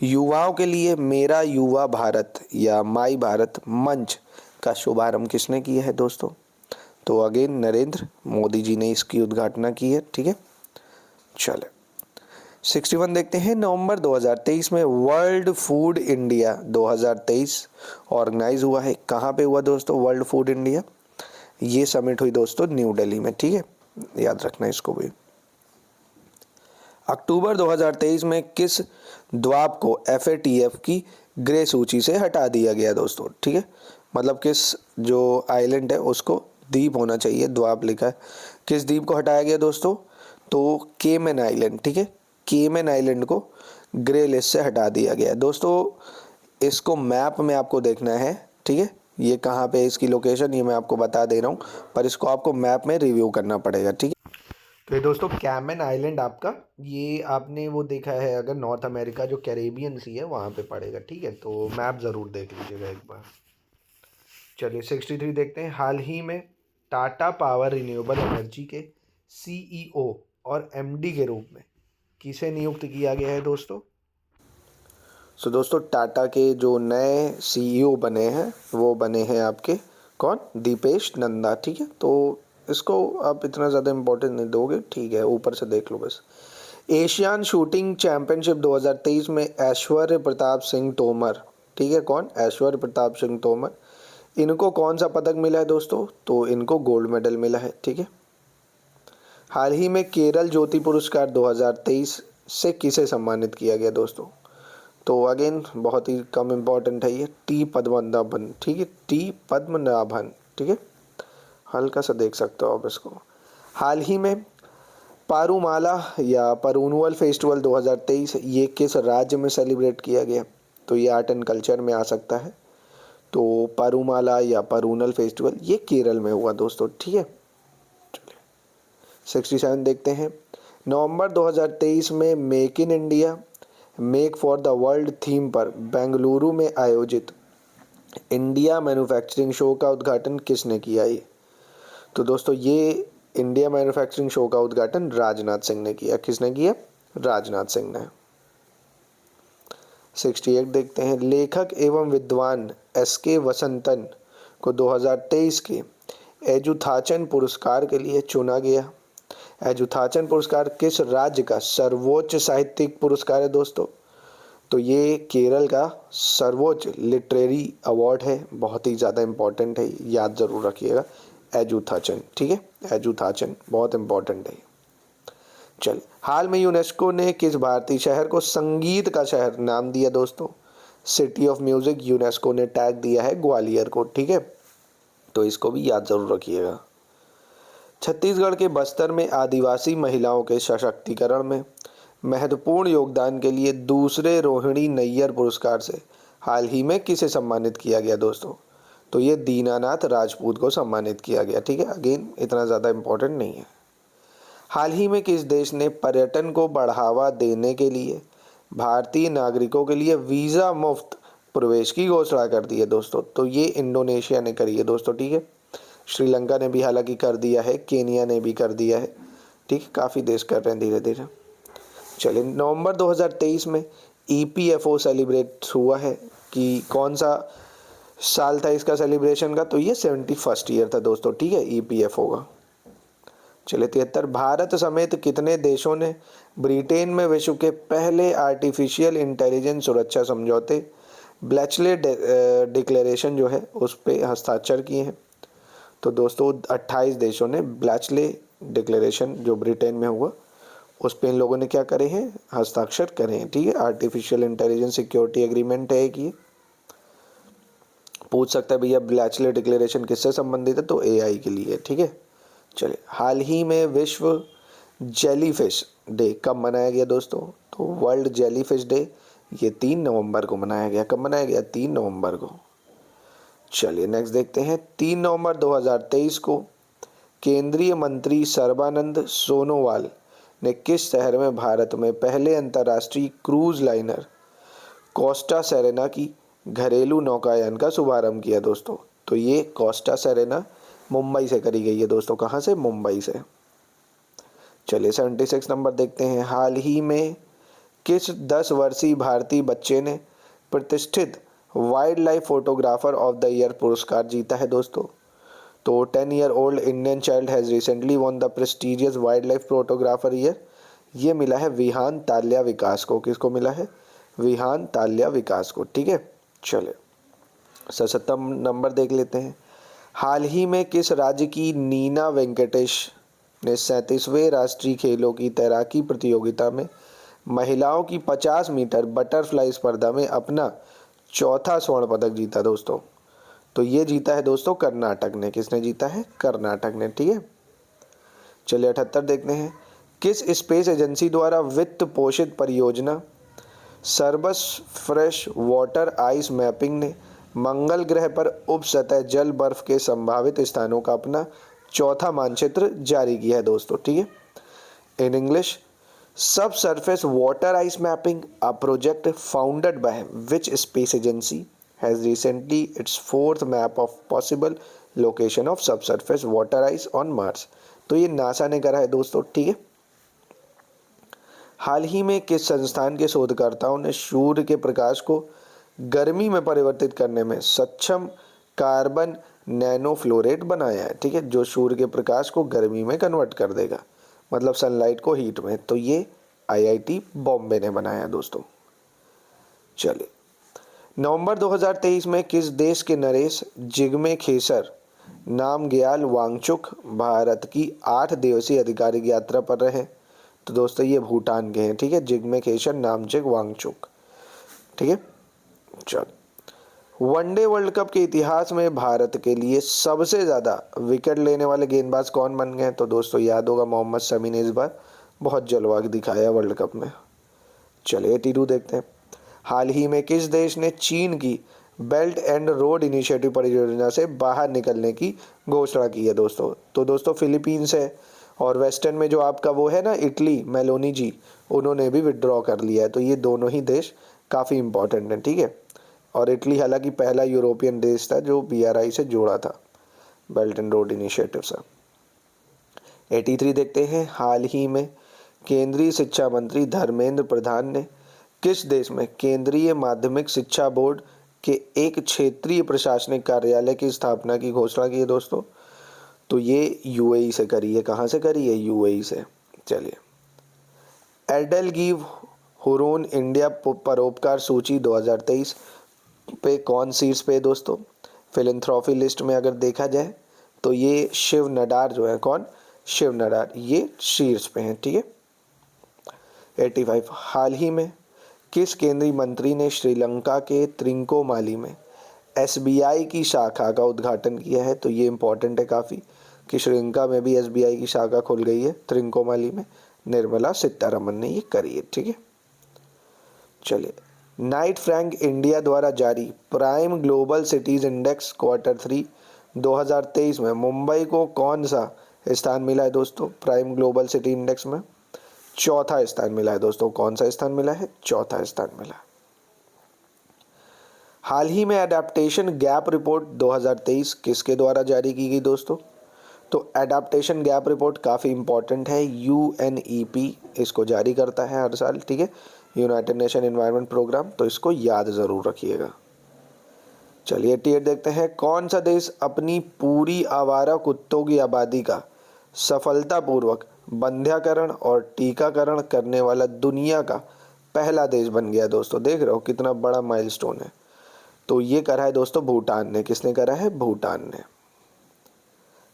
युवाओं के लिए मेरा युवा भारत या माई भारत मंच का शुभारंभ किसने किया है दोस्तों? तो अगेन नरेंद्र मोदी जी ने इसकी उद्घाटना की है। ठीक है, चले 61 देखते हैं। नवंबर 2023 में वर्ल्ड फूड इंडिया 2023 ऑर्गेनाइज हुआ है। कहाँ पे हुआ दोस्तों वर्ल्ड फूड इंडिया? ये समिट हुई दोस्तों न्यू दिल्ली में। ठीक है, याद रखना इसको भी। अक्टूबर 2023 में किस द्वीप को FATF की ग्रे सूची से हटा दिया गया दोस्तों? ठीक है, मतलब किस जो आइलैंड है उसको, द्वीप होना चाहिए, द्वीप लिखा है, किस द्वीप को हटाया गया दोस्तों? तो केमन आइलैंड। ठीक है, केमन आइलैंड को ग्रे लिस्ट से हटा दिया गया दोस्तों। इसको मैप में आपको देखना है। ठीक है, ये कहाँ पे है इसकी लोकेशन, ये मैं आपको बता दे रहा हूँ, पर इसको आपको मैप में रिव्यू करना पड़ेगा। ठीक है, तो ये दोस्तों कैमन आइलैंड आपका, ये आपने वो देखा है अगर नॉर्थ अमेरिका जो कैरेबियन सी है वहाँ पे पड़ेगा। ठीक है, तो मैप ज़रूर देख लीजिएगा एक बार। चलिए 63 देखते हैं। हाल ही में टाटा पावर रिन्यूएबल एनर्जी के CEO और MD के रूप में किसे नियुक्त किया गया है दोस्तों? सो दोस्तों टाटा के जो नए CEO बने हैं वो बने हैं आपके कौन? दीपेश नंदा। ठीक है, तो इसको आप इतना ज़्यादा इम्पोर्टेंस नहीं दोगे। ठीक है, ऊपर से देख लो बस। एशियन शूटिंग चैंपियनशिप 2023 में ऐश्वर्य प्रताप सिंह तोमर। ठीक है, कौन? ऐश्वर्य प्रताप सिंह तोमर। इनको कौन सा पदक मिला है दोस्तों? तो इनको गोल्ड मेडल मिला है। ठीक है, हाल ही में केरल ज्योति पुरस्कार 2023 से किसे सम्मानित किया गया दोस्तों? तो अगेन बहुत ही कम इम्पोर्टेंट है ये, टी पद्मनाभन। ठीक है, टी पद्मनाभन। ठीक है, हल्का सा देख सकते हो आप इसको। हाल ही में पारूमाला या परूनवल फेस्टिवल 2023 ये किस राज्य में सेलिब्रेट किया गया? तो ये आर्ट एंड कल्चर में आ सकता है। तो पारूमाला या परूनल फेस्टिवल ये केरल में हुआ दोस्तों। ठीक है, 67 देखते हैं। नवंबर 2023 में make in India make for the world theme पर बेंगलुरु में आयोजित इंडिया मैन्युफैक्चरिंग शो का उद्घाटन किसने किया? ये तो दोस्तों ये इंडिया मैन्युफैक्चरिंग शो का उद्घाटन राजनाथ सिंह ने किया। किसने किया? राजनाथ सिंह ने। 68 देखते हैं। लेखक एवं विद्वान SK वसंतन को 2023 के एजुथाचन पुरस्कार के लिए चुना गया। एजुथाचन पुरस्कार किस राज्य का सर्वोच्च साहित्यिक पुरस्कार है दोस्तों? तो ये केरल का सर्वोच्च लिटरेरी अवार्ड है। बहुत ही ज़्यादा इम्पोर्टेंट है, याद ज़रूर रखिएगा, एजुथाचन। ठीक है, एजुथाचन बहुत इम्पोर्टेंट है। चल, हाल में यूनेस्को ने किस भारतीय शहर को संगीत का शहर नाम दिया दोस्तों? सिटी ऑफ म्यूजिक यूनेस्को ने टैग दिया है ग्वालियर को। ठीक है, तो इसको भी याद ज़रूर रखिएगा। छत्तीसगढ़ के बस्तर में आदिवासी महिलाओं के सशक्तिकरण में महत्वपूर्ण योगदान के लिए दूसरे रोहिणी नैयर पुरस्कार से हाल ही में किसे सम्मानित किया गया दोस्तों? तो ये दीनानाथ राजपूत को सम्मानित किया गया। ठीक है, अगेन इतना ज़्यादा इम्पोर्टेंट नहीं है। हाल ही में किस देश ने पर्यटन को बढ़ावा देने के लिए भारतीय नागरिकों के लिए वीज़ा मुफ्त प्रवेश की घोषणा कर दी है दोस्तों? तो ये इंडोनेशिया ने करी है दोस्तों। ठीक है, श्रीलंका ने भी हालांकि कर दिया है, केनिया ने भी कर दिया है। ठीक है, काफ़ी देश कर रहे हैं धीरे धीरे। चलिए, नवंबर 2023 में EPFO सेलिब्रेट हुआ है कि कौन सा साल था इसका सेलिब्रेशन का? तो ये 71st ईयर था दोस्तों। ठीक है, EPFO का। चलिए 73, भारत समेत कितने देशों ने ब्रिटेन में विश्व के पहले आर्टिफिशियल इंटेलिजेंस सुरक्षा समझौते ब्लैचले डिक्लेरेशन जो है उस पर हस्ताक्षर किए हैं। तो दोस्तों 28 देशों ने ब्लैचले डिक्लेरेशन जो ब्रिटेन में हुआ उस पर इन लोगों ने क्या करे हैं, हस्ताक्षर करे हैं। ठीक है, आर्टिफिशियल इंटेलिजेंस सिक्योरिटी एग्रीमेंट है कि पूछ सकता है भैया ब्लैचले डिक्लेरेशन किससे संबंधित है, तो एआई के लिए। ठीक है, चलिए हाल ही में विश्व जेलीफिश डे कब मनाया गया दोस्तों, तो वर्ल्ड जेलीफिश डे ये 3 नवंबर को मनाया गया। कब मनाया गया, 3 नवंबर को। चलिए नेक्स्ट देखते हैं, 3 नवंबर 2023 को केंद्रीय मंत्री सर्बानंद सोनोवाल ने किस शहर में भारत में पहले अंतर्राष्ट्रीय क्रूज लाइनर कोस्टा सेरेना की घरेलू नौकायान का शुभारंभ किया दोस्तों। तो ये कोस्टा सेरेना मुंबई से करी गई है दोस्तों। कहाँ से, मुंबई से। चलिए 76 नंबर देखते हैं, हाल ही में किस 10 वर्षीय भारतीय बच्चे ने प्रतिष्ठित wild life photographer of the year पुरस्कार जीता है दोस्तों। तो 10-year-old Indian child has recently won the prestigious wild life photographer year. ये मिला है विहान ताल्या विकास को। किसको मिला है, विहान ताल्या विकास को। ठीक है, चलिए 77 नंबर देख लेते हैं, हाल ही में किस राज्य की नीना वेंकटेश ने 37वें राष्ट्रीय खेलों की तैराकी प्रतियोगिता में महिलाओं की 50 मीटर बटरफ्लाई स्पर्धा में अपना चौथा स्वर्ण पदक जीता दोस्तों। तो ये जीता है दोस्तों कर्नाटक ने। किसने जीता है, कर्नाटक ने। ठीक है, चलिए 78 देखते हैं, किस स्पेस एजेंसी द्वारा वित्त पोषित परियोजना सर्बस फ्रेश वाटर आइस मैपिंग ने मंगल ग्रह पर उप सतह जल बर्फ के संभावित स्थानों का अपना चौथा मानचित्र जारी किया है दोस्तों। ठीक है, इन इंग्लिश, सब surface water ice mapping, a project founded by which space agency has recently it's 4th map of possible location of सब surface water ice on Mars. तो ये नासा ने करा है दोस्तों। ठीक है, हाल ही में किस संस्थान के शोधकर्ताओं ने सूर्य के प्रकाश को गर्मी में परिवर्तित करने में सक्षम कार्बन नैनोफ्लोरेट बनाया है। ठीक है, जो सूर्य के प्रकाश को गर्मी में कन्वर्ट कर देगा, मतलब सनलाइट को हीट में। तो ये आईआईटी बॉम्बे ने बनाया दोस्तों। चलिए नवंबर 2023 में किस देश के नरेश जिग्मे खेसर नामग्याल वांगचुक भारत की 8 दिवसीय आधिकारिक यात्रा पर रहे। तो दोस्तों ये भूटान के हैं। ठीक है, जिग्मे खेसर नामचुक वांगचुक। ठीक है, चल वनडे वर्ल्ड कप के इतिहास में भारत के लिए सबसे ज़्यादा विकेट लेने वाले गेंदबाज कौन बन गए, तो दोस्तों याद होगा मोहम्मद शमी ने इस बार बहुत जलवा दिखाया वर्ल्ड कप में। चलिए 82 देखते हैं, हाल ही में किस देश ने चीन की बेल्ट एंड रोड इनिशिएटिव परियोजना से बाहर निकलने की घोषणा की है दोस्तों। तो दोस्तों फिलीपींस है, और वेस्टर्न में जो आपका वो है ना इटली, मेलोनी जी, उन्होंने भी विड्रॉ कर लिया है। तो ये दोनों ही देश काफ़ी इंपॉर्टेंट हैं। ठीक है, और इटली हालांकि पहला यूरोपियन देश था जो बीआरआई से जोड़ा था, बेल्ट एंड रोड इनिशिएटिव से। 83 देखते हैं, हाल ही में केंद्रीय शिक्षा मंत्री धर्मेंद्र प्रधान ने किस देश में केंद्रीय माध्यमिक शिक्षा बोर्ड के एक क्षेत्रीय प्रशासनिक कार्यालय की स्थापना की घोषणा की है दोस्तों। तो ये यूएई से करी है। कहाँ से करी है, यूएई से। चलिए एडल गिव हुरून इंडिया परोपकार सूची 2023 पे कौन शीर्ष पे दोस्तों, फिलैंथ्रोपी लिस्ट में अगर देखा जाए तो ये शिव नडार जो है, कौन, शिव नडार, ये शीर्ष पे हैं। ठीक है, 85 हाल ही में किस केंद्रीय मंत्री ने श्रीलंका के त्रिंकोमाली में एसबीआई की शाखा का उद्घाटन किया है। तो ये इंपॉर्टेंट है काफ़ी कि श्रीलंका में भी एसबीआई की शाखा खुल गई है त्रिंकोमाली में, निर्मला सीतारमन ने ये करी है। ठीक है, चलिए नाइट फ्रैंक इंडिया द्वारा जारी prime global cities index Q3 2023 में मुंबई को कौन सा स्थान मिला है दोस्तों, प्राइम ग्लोबल सिटी इंडेक्स में चौथा स्थान मिला है दोस्तों। कौन सा स्थान मिला है, चौथा स्थान मिला है। हाल ही में एडाप्टेशन गैप रिपोर्ट 2023 किसके द्वारा जारी की गई दोस्तों, तो एडाप्टेशन गैप रिपोर्ट काफ़ी इंपॉर्टेंट है, UNEP इसको जारी करता है हर साल। ठीक है, यूनाइटेड नेशन एनवायरनमेंट प्रोग्राम, तो इसको याद ज़रूर रखिएगा। चलिए 88 देखते हैं, कौन सा देश अपनी पूरी आवारा कुत्तों की आबादी का सफलतापूर्वक बंध्याकरण और टीकाकरण करने वाला दुनिया का पहला देश बन गया दोस्तों। देख रहे हो कितना बड़ा माइलस्टोन है। तो ये करा है दोस्तों भूटान ने। किसने करा है? भूटान ने।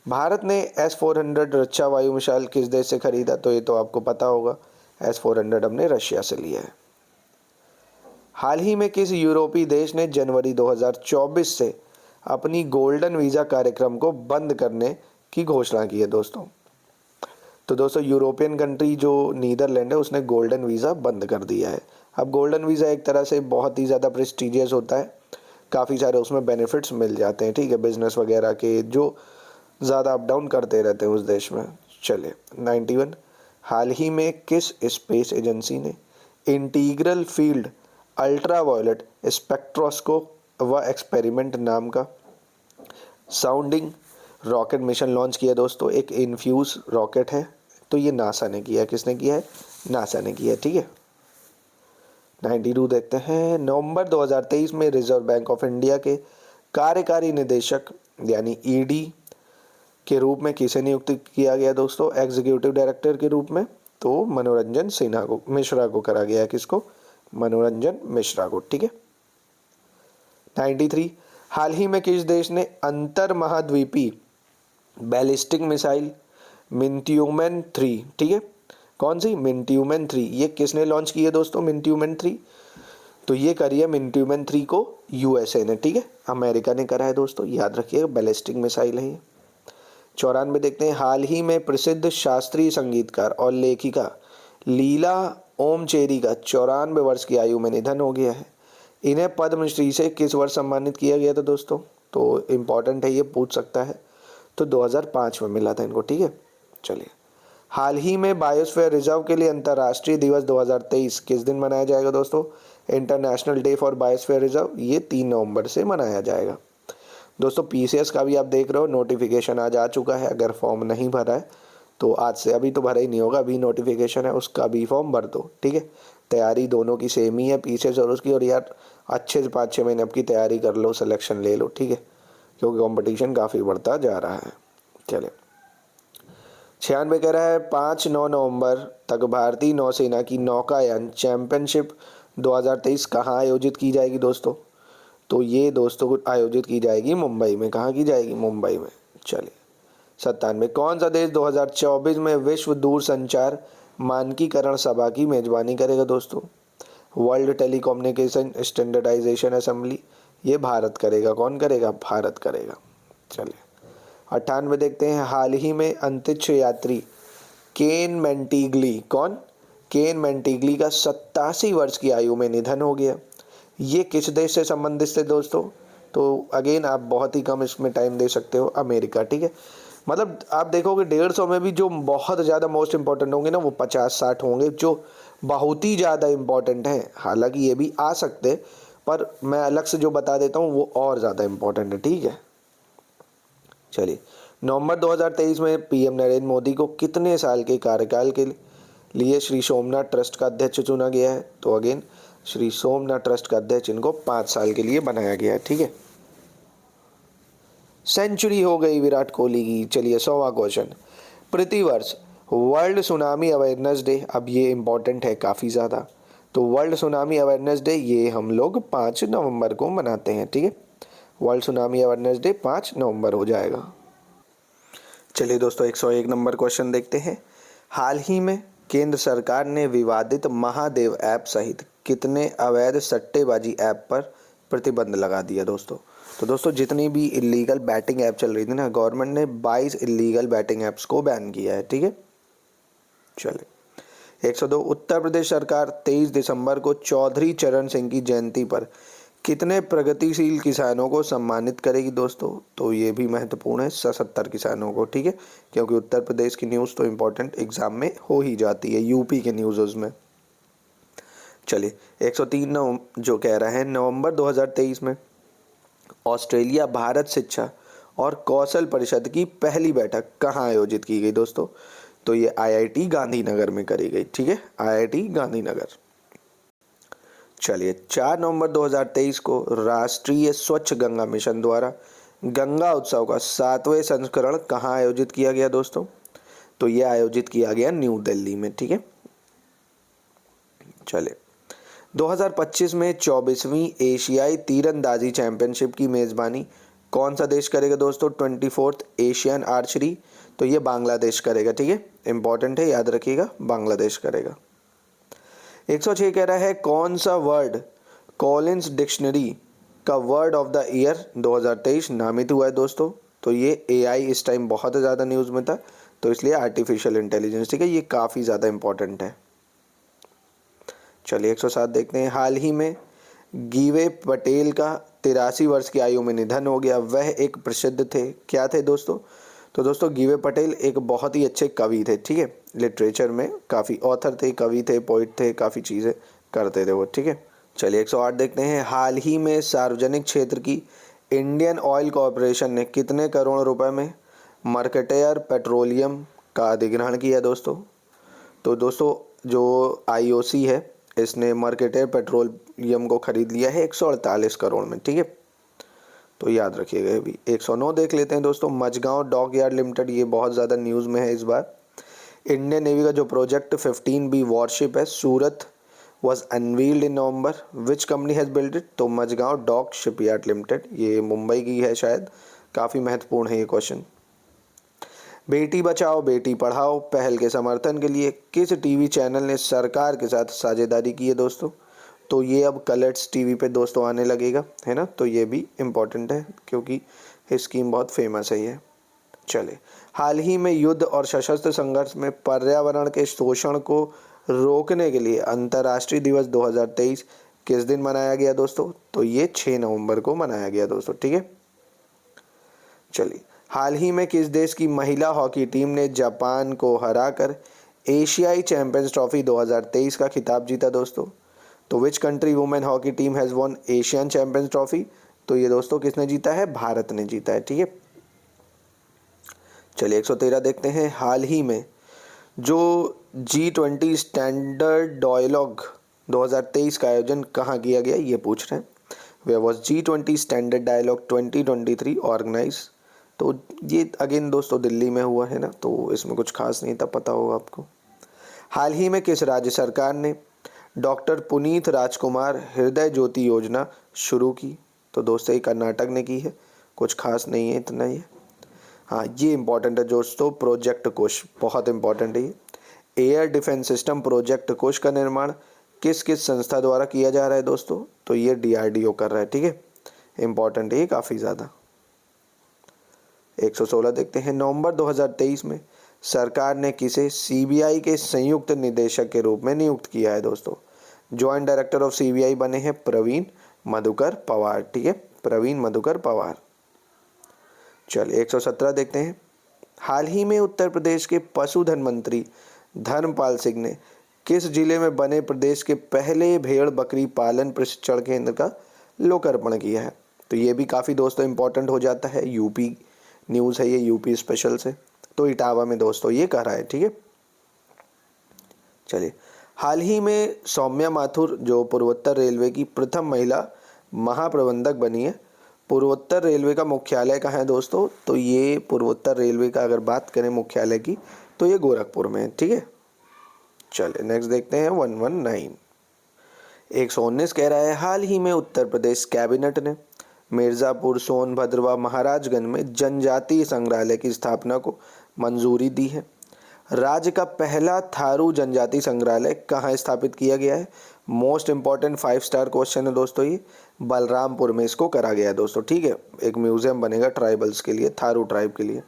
भारत ने S-400 रक्षा वायु मिसाइल किस देश से खरीदा? तो ये तो आपको पता होगा, S-400 हमने रशिया से लिया है। हाल ही में किस यूरोपीय देश ने जनवरी 2024 से अपनी गोल्डन वीज़ा कार्यक्रम को बंद करने की घोषणा की है दोस्तों? तो दोस्तों यूरोपियन कंट्री जो नीदरलैंड है उसने गोल्डन वीज़ा बंद कर दिया है। अब गोल्डन वीज़ा एक तरह से बहुत ही ज़्यादा प्रेस्टिजियस होता है, काफ़ी सारे उसमें बेनिफिट्स मिल जाते हैं, ठीक है, बिजनेस वगैरह के, जो ज़्यादा अप डाउन करते रहते हैं उस देश में। चलिए 91, हाल ही में किस स्पेस एजेंसी ने इंटीग्रल फील्ड अल्ट्रावायलेट स्पेक्ट्रोस्कोप व एक्सपेरिमेंट नाम का साउंडिंग रॉकेट मिशन लॉन्च किया दोस्तों? एक इन्फ्यूज रॉकेट है, तो ये नासा ने किया है। किसने किया है? नासा ने किया है, ठीक है। 92 देखते हैं, नवंबर 2023 में रिजर्व बैंक ऑफ इंडिया के कार्यकारी निदेशक यानी ईडी के रूप में किसे नियुक्त किया गया दोस्तों? एग्जीक्यूटिव डायरेक्टर के रूप में तो मनोरंजन सिन्हा को, मिश्रा को करा गया है। किसको? मनोरंजन मिश्रा को, ठीक है। 93, हाल ही में किस देश ने अंतर महाद्वीपीय बैलिस्टिक मिसाइल मिंट्यूमन 3, ठीक है, कौन सी? मिंट्यूमन 3, ये किसने लॉन्च की है दोस्तों? मिंट्यूमन 3, तो ये करी है मिंट्यूमन 3 को यूएसए ने, ठीक है, अमेरिका ने करा है दोस्तों, याद रखिएगा, बैलिस्टिक मिसाइल है ये। 94 देखते हैं, हाल ही में प्रसिद्ध शास्त्रीय संगीतकार और लेखिका लीला ओमचेरी का 94 वर्ष की आयु में निधन हो गया है। इन्हें पद्मश्री से किस वर्ष सम्मानित किया गया था दोस्तों? तो इम्पॉर्टेंट है, ये पूछ सकता है। तो 2005 में मिला था इनको, ठीक है। चलिए, हाल ही में बायोस्फीयर रिजर्व के लिए अंतर्राष्ट्रीय दिवस 2023 किस दिन मनाया जाएगा दोस्तों? International day for biosphere reserve, ये 3 नवंबर से मनाया जाएगा दोस्तों। पीसीएस का भी आप देख रहे हो नोटिफिकेशन आज आ चुका है, अगर फॉर्म नहीं भरा है तो आज से, अभी तो भरा ही नहीं होगा, अभी नोटिफिकेशन है, उसका भी फॉर्म भर दो, ठीक है। तैयारी दोनों की सेम ही है, पीसीएस और उसकी, और यार अच्छे से 5-6 महीने अब की तैयारी कर लो, सिलेक्शन ले लो, ठीक है, क्योंकि कंपटीशन काफ़ी बढ़ता जा रहा है। चलिए 96 कह रहा है, 5-9 नवंबर तक भारतीय नौसेना की नौकायान चैंपियनशिप 2023 कहाँ आयोजित की जाएगी दोस्तों? तो ये दोस्तों आयोजित की जाएगी मुंबई में। कहाँ की जाएगी? मुंबई में। चलिए 97, कौन सा देश 2024 में विश्व दूरसंचार मानकीकरण सभा की मेजबानी करेगा दोस्तों? वर्ल्ड टेलीकम्युनिकेशन स्टैंडर्डाइजेशन असेंबली, ये भारत करेगा। कौन करेगा? भारत करेगा। चलिए 98 देखते हैं, हाल ही में अंतरिक्ष यात्री केन मैंटिग्ली, कौन? केन मैंटिग्ली का 87 वर्ष की आयु में निधन हो गया। ये किस देश से संबंधित थे दोस्तों? तो अगेन आप बहुत ही कम इसमें टाइम दे सकते हो, अमेरिका, ठीक है। मतलब आप देखोगे 150 में भी जो बहुत ज़्यादा मोस्ट इंपॉर्टेंट होंगे ना, वो 50-60 होंगे जो बहुत ही ज़्यादा इंपॉर्टेंट हैं। हालांकि ये भी आ सकते, पर मैं अलग से जो बता देता हूँ वो और ज़्यादा इंपॉर्टेंट है, ठीक है। चलिए, नवंबर 2023 में पीएम नरेंद्र मोदी को कितने साल के कार्यकाल के लिए श्री सोमनाथ ट्रस्ट का अध्यक्ष चुना गया है? तो अगेन श्री सोमनाथ ट्रस्ट का अध्यक्ष इनको 5 साल के लिए बनाया गया है, ठीक है। सेंचुरी हो गई विराट कोहली की। चलिए 100वां क्वेश्चन, प्रतिवर्ष वर्ल्ड सुनामी अवेयरनेस डे, अब ये इंपॉर्टेंट है काफ़ी ज़्यादा, तो वर्ल्ड सुनामी अवेयरनेस डे ये हम लोग 5 नवंबर को मनाते हैं, ठीक है। वर्ल्ड सुनामी अवेयरनेस डे 5 नवंबर हो जाएगा। चलिए दोस्तों 101 नंबर क्वेश्चन देखते हैं, हाल ही में केंद्र सरकार ने विवादित महादेव ऐप सहित कितने अवैध सट्टेबाजी ऐप पर प्रतिबंध लगा दिया दोस्तों? तो दोस्तों जितनी भी इलीगल बैटिंग ऐप चल रही थी ना, गवर्नमेंट ने 22 इलीगल बैटिंग ऐप्स को बैन किया है, ठीक है। चलिए 102, उत्तर प्रदेश सरकार 23 दिसंबर को चौधरी चरण सिंह की जयंती पर कितने प्रगतिशील किसानों को सम्मानित करेगी दोस्तों? तो ये भी महत्वपूर्ण है, 77 किसानों को, ठीक है, क्योंकि उत्तर प्रदेश की न्यूज़ तो इम्पोर्टेंट एग्जाम में हो ही जाती है, यूपी के न्यूज़ में। चलिए 103 जो कह रहा है, नवंबर 2023 में ऑस्ट्रेलिया भारत शिक्षा और कौशल परिषद की पहली बैठक कहाँ आयोजित की गई दोस्तों? तो ये आईआईटी गांधीनगर में करी गई, ठीक है, आईआईटी गांधीनगर। चलिए 4 नवंबर 2023 को राष्ट्रीय स्वच्छ गंगा मिशन द्वारा गंगा उत्सव का 7वें संस्करण कहाँ आयोजित किया गया दोस्तों? तो ये आयोजित किया गया न्यू दिल्ली में, ठीक है। चलिए 2025 में 24वीं एशियाई तीरंदाजी चैंपियनशिप की मेज़बानी कौन सा देश करेगा दोस्तों? 24th एशियन आर्चरी, तो ये बांग्लादेश करेगा। ठीक है, इंपॉर्टेंट है, याद रखिएगा, बांग्लादेश करेगा। 106 कह रहा है कौन सा वर्ड कॉलिंस डिक्शनरी का वर्ड ऑफ द ईयर 2023 नामित हुआ है दोस्तों? तो ये एआई इस टाइम बहुत ज़्यादा न्यूज़ में था, तो इसलिए आर्टिफिशियल इंटेलिजेंस। ठीक है, ये काफ़ी ज़्यादा इंपॉर्टेंट है। चलिए 107 देखते हैं। हाल ही में गीवे पटेल का 83 वर्ष की आयु में निधन हो गया। वह एक प्रसिद्ध थे, क्या थे दोस्तों? तो दोस्तों गीवे पटेल एक बहुत ही अच्छे कवि थे। ठीक है, लिटरेचर में काफ़ी ऑथर थे, कवि थे, पोइट थे, काफ़ी चीज़ें करते थे वो। ठीक है, चलिए 108 देखते हैं। हाल ही में सार्वजनिक क्षेत्र की इंडियन ऑयल कॉरपोरेशन ने कितने करोड़ रुपए में मर्कटायर पेट्रोलियम का अधिग्रहण किया दोस्तों? तो दोस्तों जो आईओसी है इसने मर्कटायर पेट्रोलियम को खरीद लिया है 148 करोड़ में। ठीक है, तो याद रखिएगा ये भी। 109 देख लेते हैं दोस्तों। मझगांव डॉक यार्ड लिमिटेड, ये बहुत ज़्यादा न्यूज़ में है इस बार। इंडियन नेवी का जो प्रोजेक्ट 15B वॉरशिप है Surat was unveiled in November, which company has build it? तो मझगांव डॉक शिपयार्ड लिमिटेड, ये मुंबई की है शायद। काफ़ी महत्वपूर्ण है ये क्वेश्चन। बेटी बचाओ बेटी पढ़ाओ पहल के समर्थन के लिए किस टीवी चैनल ने सरकार के साथ साझेदारी की है दोस्तों? तो ये अब कलर्स टीवी पे दोस्तों आने लगेगा, है ना, तो ये भी इम्पोर्टेंट है क्योंकि ये स्कीम बहुत फेमस है ये। चले, हाल ही में युद्ध और सशस्त्र संघर्ष में पर्यावरण के शोषण को रोकने के लिए अंतर्राष्ट्रीय दिवस 2023 किस दिन मनाया गया दोस्तों? तो ये 6 नवंबर को मनाया गया दोस्तों। ठीक है, चलिए, हाल ही में किस देश की महिला हॉकी टीम ने जापान को हराकर एशियाई चैंपियंस ट्रॉफी 2023 का खिताब जीता दोस्तों? तो which country women hockey team has won Asian champions trophy? तो ये दोस्तों किसने जीता है? भारत ने जीता है। ठीक है, चलिए 113 देखते हैं। हाल ही में जो G20 स्टैंडर्ड डायलॉग 2023 का आयोजन कहाँ किया गया, ये पूछ रहे हैं। Where was G20 standard dialogue 2023 organise? तो ये अगेन दोस्तों दिल्ली में हुआ है ना, तो इसमें कुछ खास नहीं था, पता होगा आपको। हाल ही में किस राज्य सरकार ने डॉक्टर पुनीत राजकुमार हृदय ज्योति योजना शुरू की? तो दोस्तों ये कर्नाटक ने की है, कुछ खास नहीं है, इतना ही है। हाँ, ये इंपॉर्टेंट है दोस्तों, प्रोजेक्ट कुश बहुत इंपॉर्टेंट है ये। एयर डिफेंस सिस्टम प्रोजेक्ट कुश का निर्माण किस किस संस्था द्वारा किया जा रहा है दोस्तों? तो ये DRDO कर रहा है। ठीक है, इंपॉर्टेंट है ये काफ़ी ज़्यादा। 116 देखते हैं। नवंबर 2023 में सरकार ने किसे CBI के संयुक्त निदेशक के रूप में नियुक्त किया है दोस्तों? जॉइंट डायरेक्टर ऑफ CBI बने हैं प्रवीण मधुकर पवार। ठीक है, प्रवीण मधुकर पवार। चलिए 117 देखते हैं। हाल ही में उत्तर प्रदेश के पशुधन मंत्री धर्मपाल सिंह ने किस जिले में बने प्रदेश के पहले भेड़ बकरी पालन प्रशिक्षण केंद्र का लोकार्पण किया है? तो ये भी काफ़ी दोस्तों इंपॉर्टेंट हो जाता है, यूपी न्यूज़ है ये, यूपी स्पेशल से। तो इटावा में दोस्तों ये कह रहा है। ठीक है, चलिए, हाल ही में सौम्या माथुर जो पूर्वोत्तर रेलवे की प्रथम महिला महाप्रबंधक बनी है, पूर्वोत्तर रेलवे का मुख्यालय कहाँ है दोस्तों? तो ये पूर्वोत्तर रेलवे का अगर बात करें मुख्यालय की तो ये गोरखपुर में है। ठीक है, चलिए नेक्स्ट देखते हैं 119। 119 कह रहा है हाल ही में उत्तर प्रदेश कैबिनेट ने मिर्ज़ापुर, सोनभद्र व महाराजगंज में जनजातीय संग्रहालय की स्थापना को मंजूरी दी है। राज्य का पहला थारू जनजाति संग्रहालय कहाँ स्थापित किया गया है? मोस्ट इंपॉर्टेंट 5 स्टार क्वेश्चन है दोस्तों ये। बलरामपुर में इसको करा गया है दोस्तों। ठीक है, एक म्यूजियम बनेगा ट्राइबल्स के लिए, थारू ट्राइब के लिए।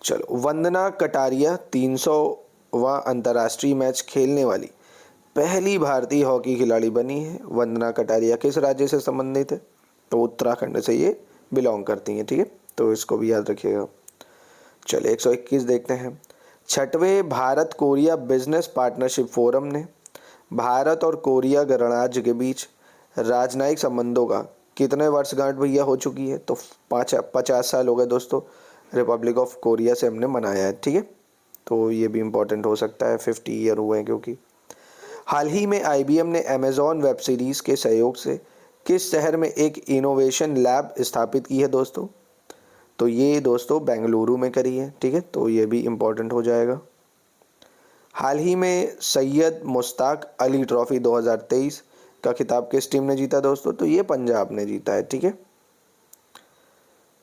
चलो, वंदना कटारिया 300वां अंतर्राष्ट्रीय मैच खेलने वाली पहली भारतीय हॉकी खिलाड़ी बनी है। वंदना कटारिया किस राज्य से संबंधित है? तो उत्तराखंड से ये बिलोंग करती हैं। ठीक है, तो इसको भी याद रखिएगा। चलिए 121 देखते हैं। 6वें Bharat Korea business partnership forum ने भारत और कोरिया गणराज्य के बीच राजनयिक संबंधों का कितने वर्षगांठ भैया हो चुकी है? तो 50 साल हो गए दोस्तों, रिपब्लिक ऑफ कोरिया से हमने मनाया है। ठीक है, तो ये भी इम्पोर्टेंट हो सकता है, 50 ईयर हुए हैं क्योंकि। हाल ही में IBM ने अमेजॉन वेब सीरीज़ के सहयोग से किस शहर में एक इनोवेशन लैब स्थापित की है दोस्तों? तो ये दोस्तों बेंगलुरु में करी है। ठीक है, तो ये भी इम्पोर्टेंट हो जाएगा। हाल ही में सैयद मुश्ताक अली ट्रॉफी 2023 का खिताब किस टीम ने जीता दोस्तों? तो ये पंजाब ने जीता है, ठीक है।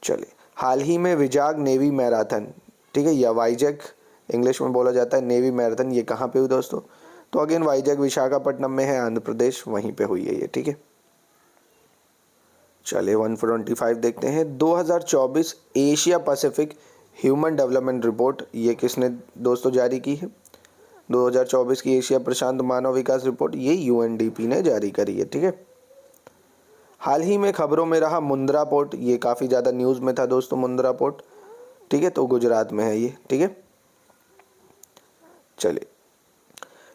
चलिए, हाल ही में विजाग नेवी मैराथन, ठीक है, या वाइजैक इंग्लिश में बोला जाता है, नेवी मैराथन, ये कहाँ पे हुई दोस्तों? तो अगेन वाइजैक विशाखापट्टनम में है, आंध्र प्रदेश, वहीं पे हुई है ये, ठीक है। चलिए 125 देखते हैं। 2024 Asia Pacific human development report ये किसने दोस्तों जारी की है? 2024 की एशिया प्रशांत मानव विकास रिपोर्ट ये यूएनडीपी ने जारी करी है, ठीक है। हाल ही में खबरों में रहा मुंद्रा पोर्ट, ये काफ़ी ज़्यादा न्यूज़ में था दोस्तों मुंद्रा पोर्ट, ठीक है, तो गुजरात में है ये, ठीक है। चलिए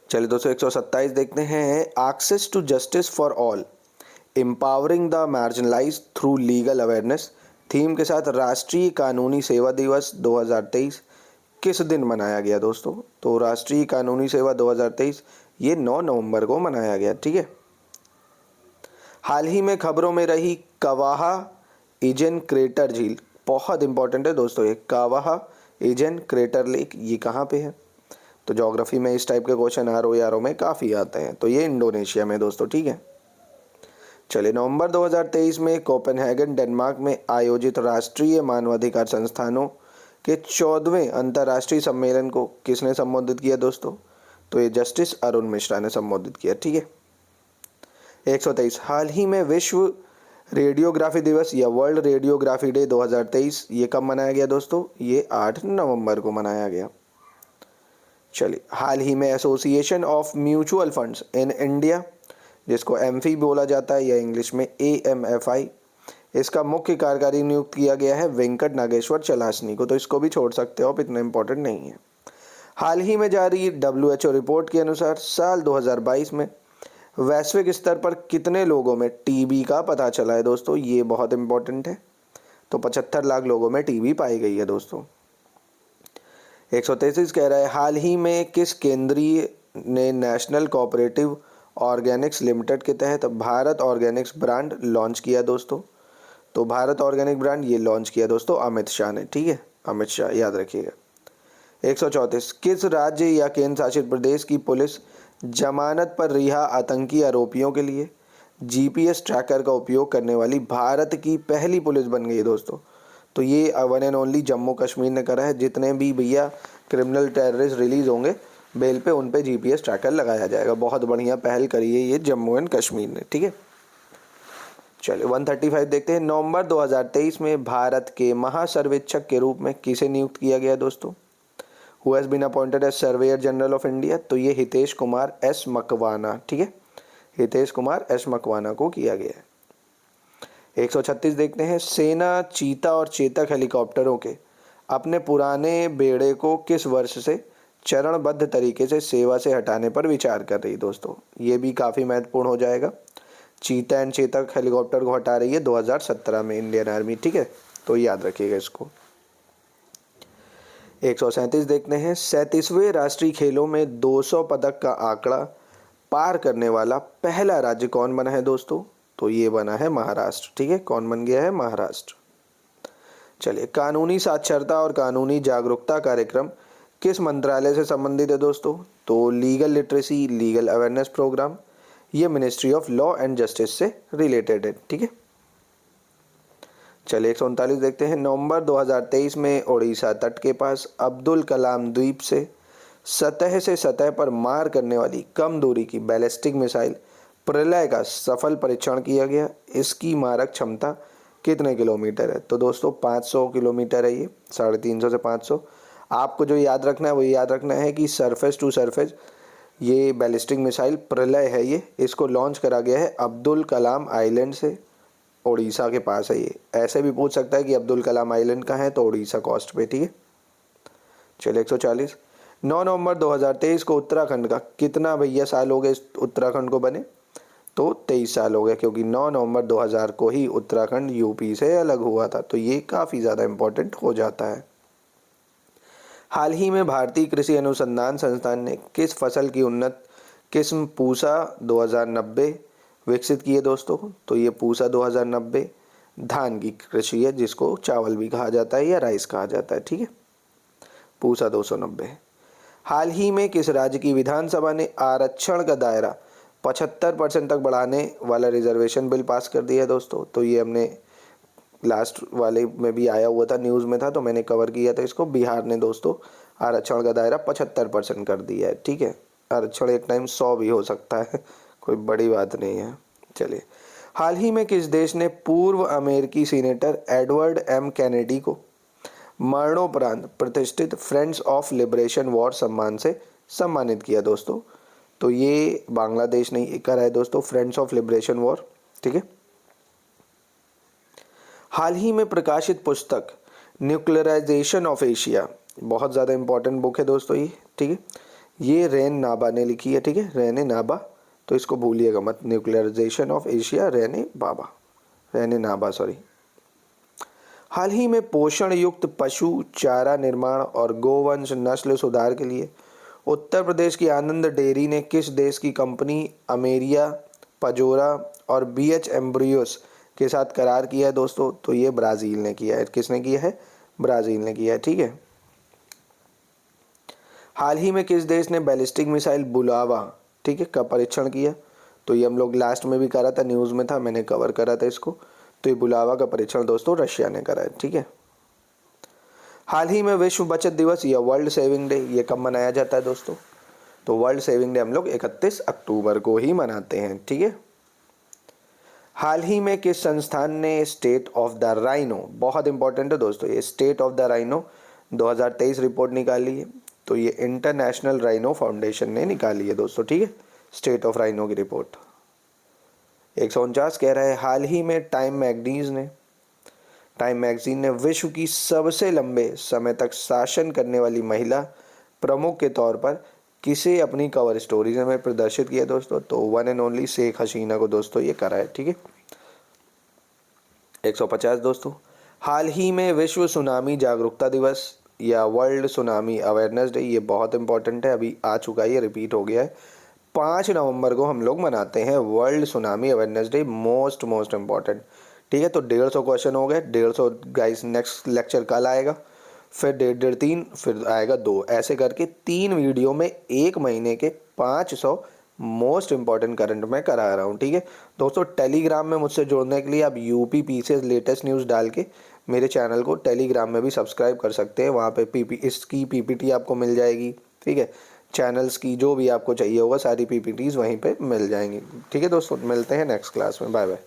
चलिए दोस्तों 127 देखते हैं। Access to justice for all, empowering the marginalise through legal awareness theme के साथ राष्ट्रीय कानूनी सेवा दिवस 2023 किस दिन मनाया गया दोस्तों? तो राष्ट्रीय कानूनी सेवा 2023 ये 9 नवंबर को मनाया गया, ठीक है। हाल ही में खबरों में रही कवाहा इजन क्रेटर झील, बहुत इंपॉर्टेंट है दोस्तों ये कवाहा इजन क्रेटर लेक, ये कहाँ पे है? तो ज्योग्राफी में इस टाइप के क्वेश्चन आर में काफ़ी आते हैं, तो ये इंडोनेशिया में दोस्तों, ठीक है। चलिए, नवंबर 2023 में कोपेनहेगन डेनमार्क में आयोजित राष्ट्रीय मानवाधिकार संस्थानों के 14वें अंतर्राष्ट्रीय सम्मेलन को किसने संबोधित किया दोस्तों? तो ये जस्टिस अरुण मिश्रा ने संबोधित किया, ठीक है। 123 हाल ही में विश्व रेडियोग्राफी दिवस या वर्ल्ड रेडियोग्राफी डे 2023 ये कब मनाया गया दोस्तों? ये 8 नवंबर को मनाया गया। चलिए, हाल ही में association of mutual funds in India, जिसको एमफी बोला जाता है या इंग्लिश में AMFI, इसका मुख्य कार्यकारी नियुक्त किया गया है वेंकट नागेश्वर चलासनी को, तो इसको भी छोड़ सकते हो आप, इतना इंपॉर्टेंट नहीं है। हाल ही में जारी WHO रिपोर्ट के अनुसार साल 2022 में वैश्विक स्तर पर कितने लोगों में टीबी का पता चला है दोस्तों? ये बहुत इंपॉर्टेंट है। तो 75 लाख लोगों में टीबी पाई गई है दोस्तों। 133 कह रहा है हाल ही में किस केंद्रीय ने नेशनल कोऑपरेटिव ऑर्गेनिक्स लिमिटेड के तहत भारत ऑर्गेनिक्स ब्रांड लॉन्च किया दोस्तों? तो भारत ऑर्गेनिक ब्रांड ये लॉन्च किया दोस्तों अमित शाह ने, ठीक है, अमित शाह याद रखिएगा। 134 किस राज्य या केंद्र शासित प्रदेश की पुलिस जमानत पर रिहा आतंकी आरोपियों के लिए GPS ट्रैकर का उपयोग करने वाली भारत की पहली पुलिस बन गई है दोस्तों? तो ये one and only Jammu Kashmir ने करा है। जितने भी भैया क्रिमिनल टेररिस्ट रिलीज होंगे बेल पे, उन पे GPS ट्रैकर लगाया जाएगा। बहुत बढ़िया पहल करी है ये जम्मू एंड कश्मीर ने, ठीक है। चलिए 135 देखते हैं। नवंबर 2023 में भारत के महासर्वेक्षक के रूप में किसे नियुक्त किया गया दोस्तों? Who has been appointed as surveyor general of India? तो ये हितेश कुमार S मकवाना, ठीक है, हितेश कुमार S मकवाना को किया गया है। 136 देखते हैं। सेना चीता और चेतक हेलीकॉप्टरों के अपने पुराने बेड़े को किस वर्ष से चरणबद्ध तरीके से सेवा से हटाने पर विचार कर रही दोस्तों? ये भी काफ़ी महत्वपूर्ण हो जाएगा। चीता एंड चेतक हेलीकॉप्टर को हटा रही है 2017 में इंडियन आर्मी, ठीक है, तो याद रखिएगा इसको। 137 देखते हैं। 37वें राष्ट्रीय खेलों में 200 पदक का आंकड़ा पार करने वाला पहला राज्य कौन बना है दोस्तों? तो ये बना है महाराष्ट्र, ठीक है, कौन बन गया है? महाराष्ट्र। चलिए, कानूनी साक्षरता और कानूनी जागरूकता कार्यक्रम किस मंत्रालय से संबंधित है दोस्तों? तो legal literacy legal awareness programme ये ministry of law and justice से रिलेटेड है, ठीक है। चलिए 139 देखते हैं। नवंबर 2023 में ओडिशा तट के पास अब्दुल कलाम द्वीप से सतह पर मार करने वाली कम दूरी की बैलिस्टिक मिसाइल प्रलय का सफल परीक्षण किया गया। इसकी मारक क्षमता कितने किलोमीटर है? तो दोस्तों 500 किलोमीटर है ये, 350 से 500। आपको जो याद रखना है वो याद रखना है कि सरफेस टू सरफेस ये बैलिस्टिक मिसाइल प्रलय है, ये इसको लॉन्च करा गया है अब्दुल कलाम आइलैंड से, ओडिशा के पास है ये। ऐसे भी पूछ सकता है कि अब्दुल कलाम आइलैंड कहाँ है, तो ओडिशा कोस्ट पे, ठीक है। चलिए 140। 9 नवंबर 2023 को उत्तराखंड का कितना भैया साल हो गए इस उत्तराखंड को बने? तो 23 साल हो गए, क्योंकि 9 नवंबर 2000 को ही उत्तराखंड यूपी से अलग हुआ था, तो ये काफ़ी ज़्यादा इम्पोर्टेंट हो जाता है। हाल ही में भारतीय कृषि अनुसंधान संस्थान ने किस फसल की उन्नत किस्म पूसा 2090 विकसित की है दोस्तों? तो ये पूसा 2090 धान की कृषि है, जिसको चावल भी कहा जाता है या राइस कहा जाता है, ठीक है, पूसा 290। हाल ही में किस राज्य की विधानसभा ने आरक्षण का दायरा 75% तक बढ़ाने वाला रिजर्वेशन बिल पास कर दिया है दोस्तों। तो ये हमने लास्ट वाले में भी आया हुआ था, न्यूज़ में था, तो मैंने कवर किया था इसको। बिहार ने दोस्तों आरक्षण का दायरा 75% कर दिया है। ठीक है, आरक्षण एक टाइम 100 भी हो सकता है, कोई बड़ी बात नहीं है। चलिए, हाल ही में किस देश ने पूर्व अमेरिकी सीनेटर एडवर्ड एम कैनेडी को मरणोपरांत प्रतिष्ठित फ्रेंड्स ऑफ लिबरेशन वॉर सम्मान से सम्मानित किया दोस्तों? तो ये बांग्लादेश ने ये करा है दोस्तों, फ्रेंड्स ऑफ लिबरेशन वॉर। ठीक है, हाल ही में प्रकाशित पुस्तक न्यूक्लियराइजेशन ऑफ एशिया, बहुत ज़्यादा इंपॉर्टेंट बुक है दोस्तों ये। ठीक है, ये रैन नाबा ने लिखी है। ठीक है, रैने नाबा, तो इसको भूलिएगा मत, nuclearization of Asia, रैने Naba sorry. हाल ही में पोषण युक्त पशु चारा निर्माण और गोवंश नस्ल सुधार के लिए उत्तर प्रदेश की आनंद डेयरी ने किस देश की कंपनी अमेरिया, पजोरा और बीएच एम्ब्रियोस के साथ करार किया है दोस्तों? तो ये ब्राज़ील ने किया है। किसने किया है? ब्राज़ील ने किया है। ठीक है, हाल ही में किस देश ने बैलिस्टिक मिसाइल बुलावा, ठीक है, का परीक्षण किया? तो ये हम लोग लास्ट में भी करा था, न्यूज़ में था, मैंने कवर करा था इसको। तो ये बुलावा का परीक्षण दोस्तों रशिया ने करा है। ठीक है, हाल ही में विश्व बचत दिवस या वर्ल्ड सेविंग डे ये कब मनाया जाता है दोस्तों? तो वर्ल्ड सेविंग डे हम लोग 31 अक्टूबर को ही मनाते हैं। ठीक है, हाल ही में किस संस्थान ने स्टेट ऑफ द राइनो, बहुत इंपॉर्टेंट है दोस्तों ये, state of the rhino 2023 report निकाली है? तो ये इंटरनेशनल राइनो फाउंडेशन ने निकाली है दोस्तों। ठीक है, स्टेट ऑफ राइनो की रिपोर्ट। 149 कह रहा है, हाल ही में टाइम मैगजीन ने विश्व की सबसे लंबे समय तक शासन करने वाली महिला प्रमुख के तौर पर किसे अपनी कवर स्टोरीज में प्रदर्शित किया दोस्तों? तो one and only Sheikh Hasina को दोस्तों ये करा है। ठीक है, 150 दोस्तों, हाल ही में विश्व सुनामी जागरूकता दिवस या वर्ल्ड सुनामी अवेयरनेस डे, ये बहुत इंपॉर्टेंट है, अभी आ चुका है, ये रिपीट हो गया है। 5 नवंबर को हम लोग मनाते हैं world tsunami awareness day, most important. ठीक है, तो 150 क्वेश्चन हो गए, 150 गाइस। नेक्स्ट लेक्चर कल आएगा, फिर 1.5 3, फिर आएगा 2, ऐसे करके 3 वीडियो में 1 महीने के 500 मोस्ट इंपॉर्टेंट करंट मैं करा रहा हूँ। ठीक है दोस्तों, टेलीग्राम में मुझसे जुड़ने के लिए आप यूपी पीसीएस लेटेस्ट न्यूज़ डाल के मेरे चैनल को टेलीग्राम में भी सब्सक्राइब कर सकते हैं। वहाँ पे इसकी पीपीटी आपको मिल जाएगी। ठीक है, चैनल्स की जो भी आपको चाहिए होगा सारी पीपीटीज़ वहीं पे मिल जाएंगी। ठीक है दोस्तों, मिलते हैं नेक्स्ट क्लास में, बाय बाय।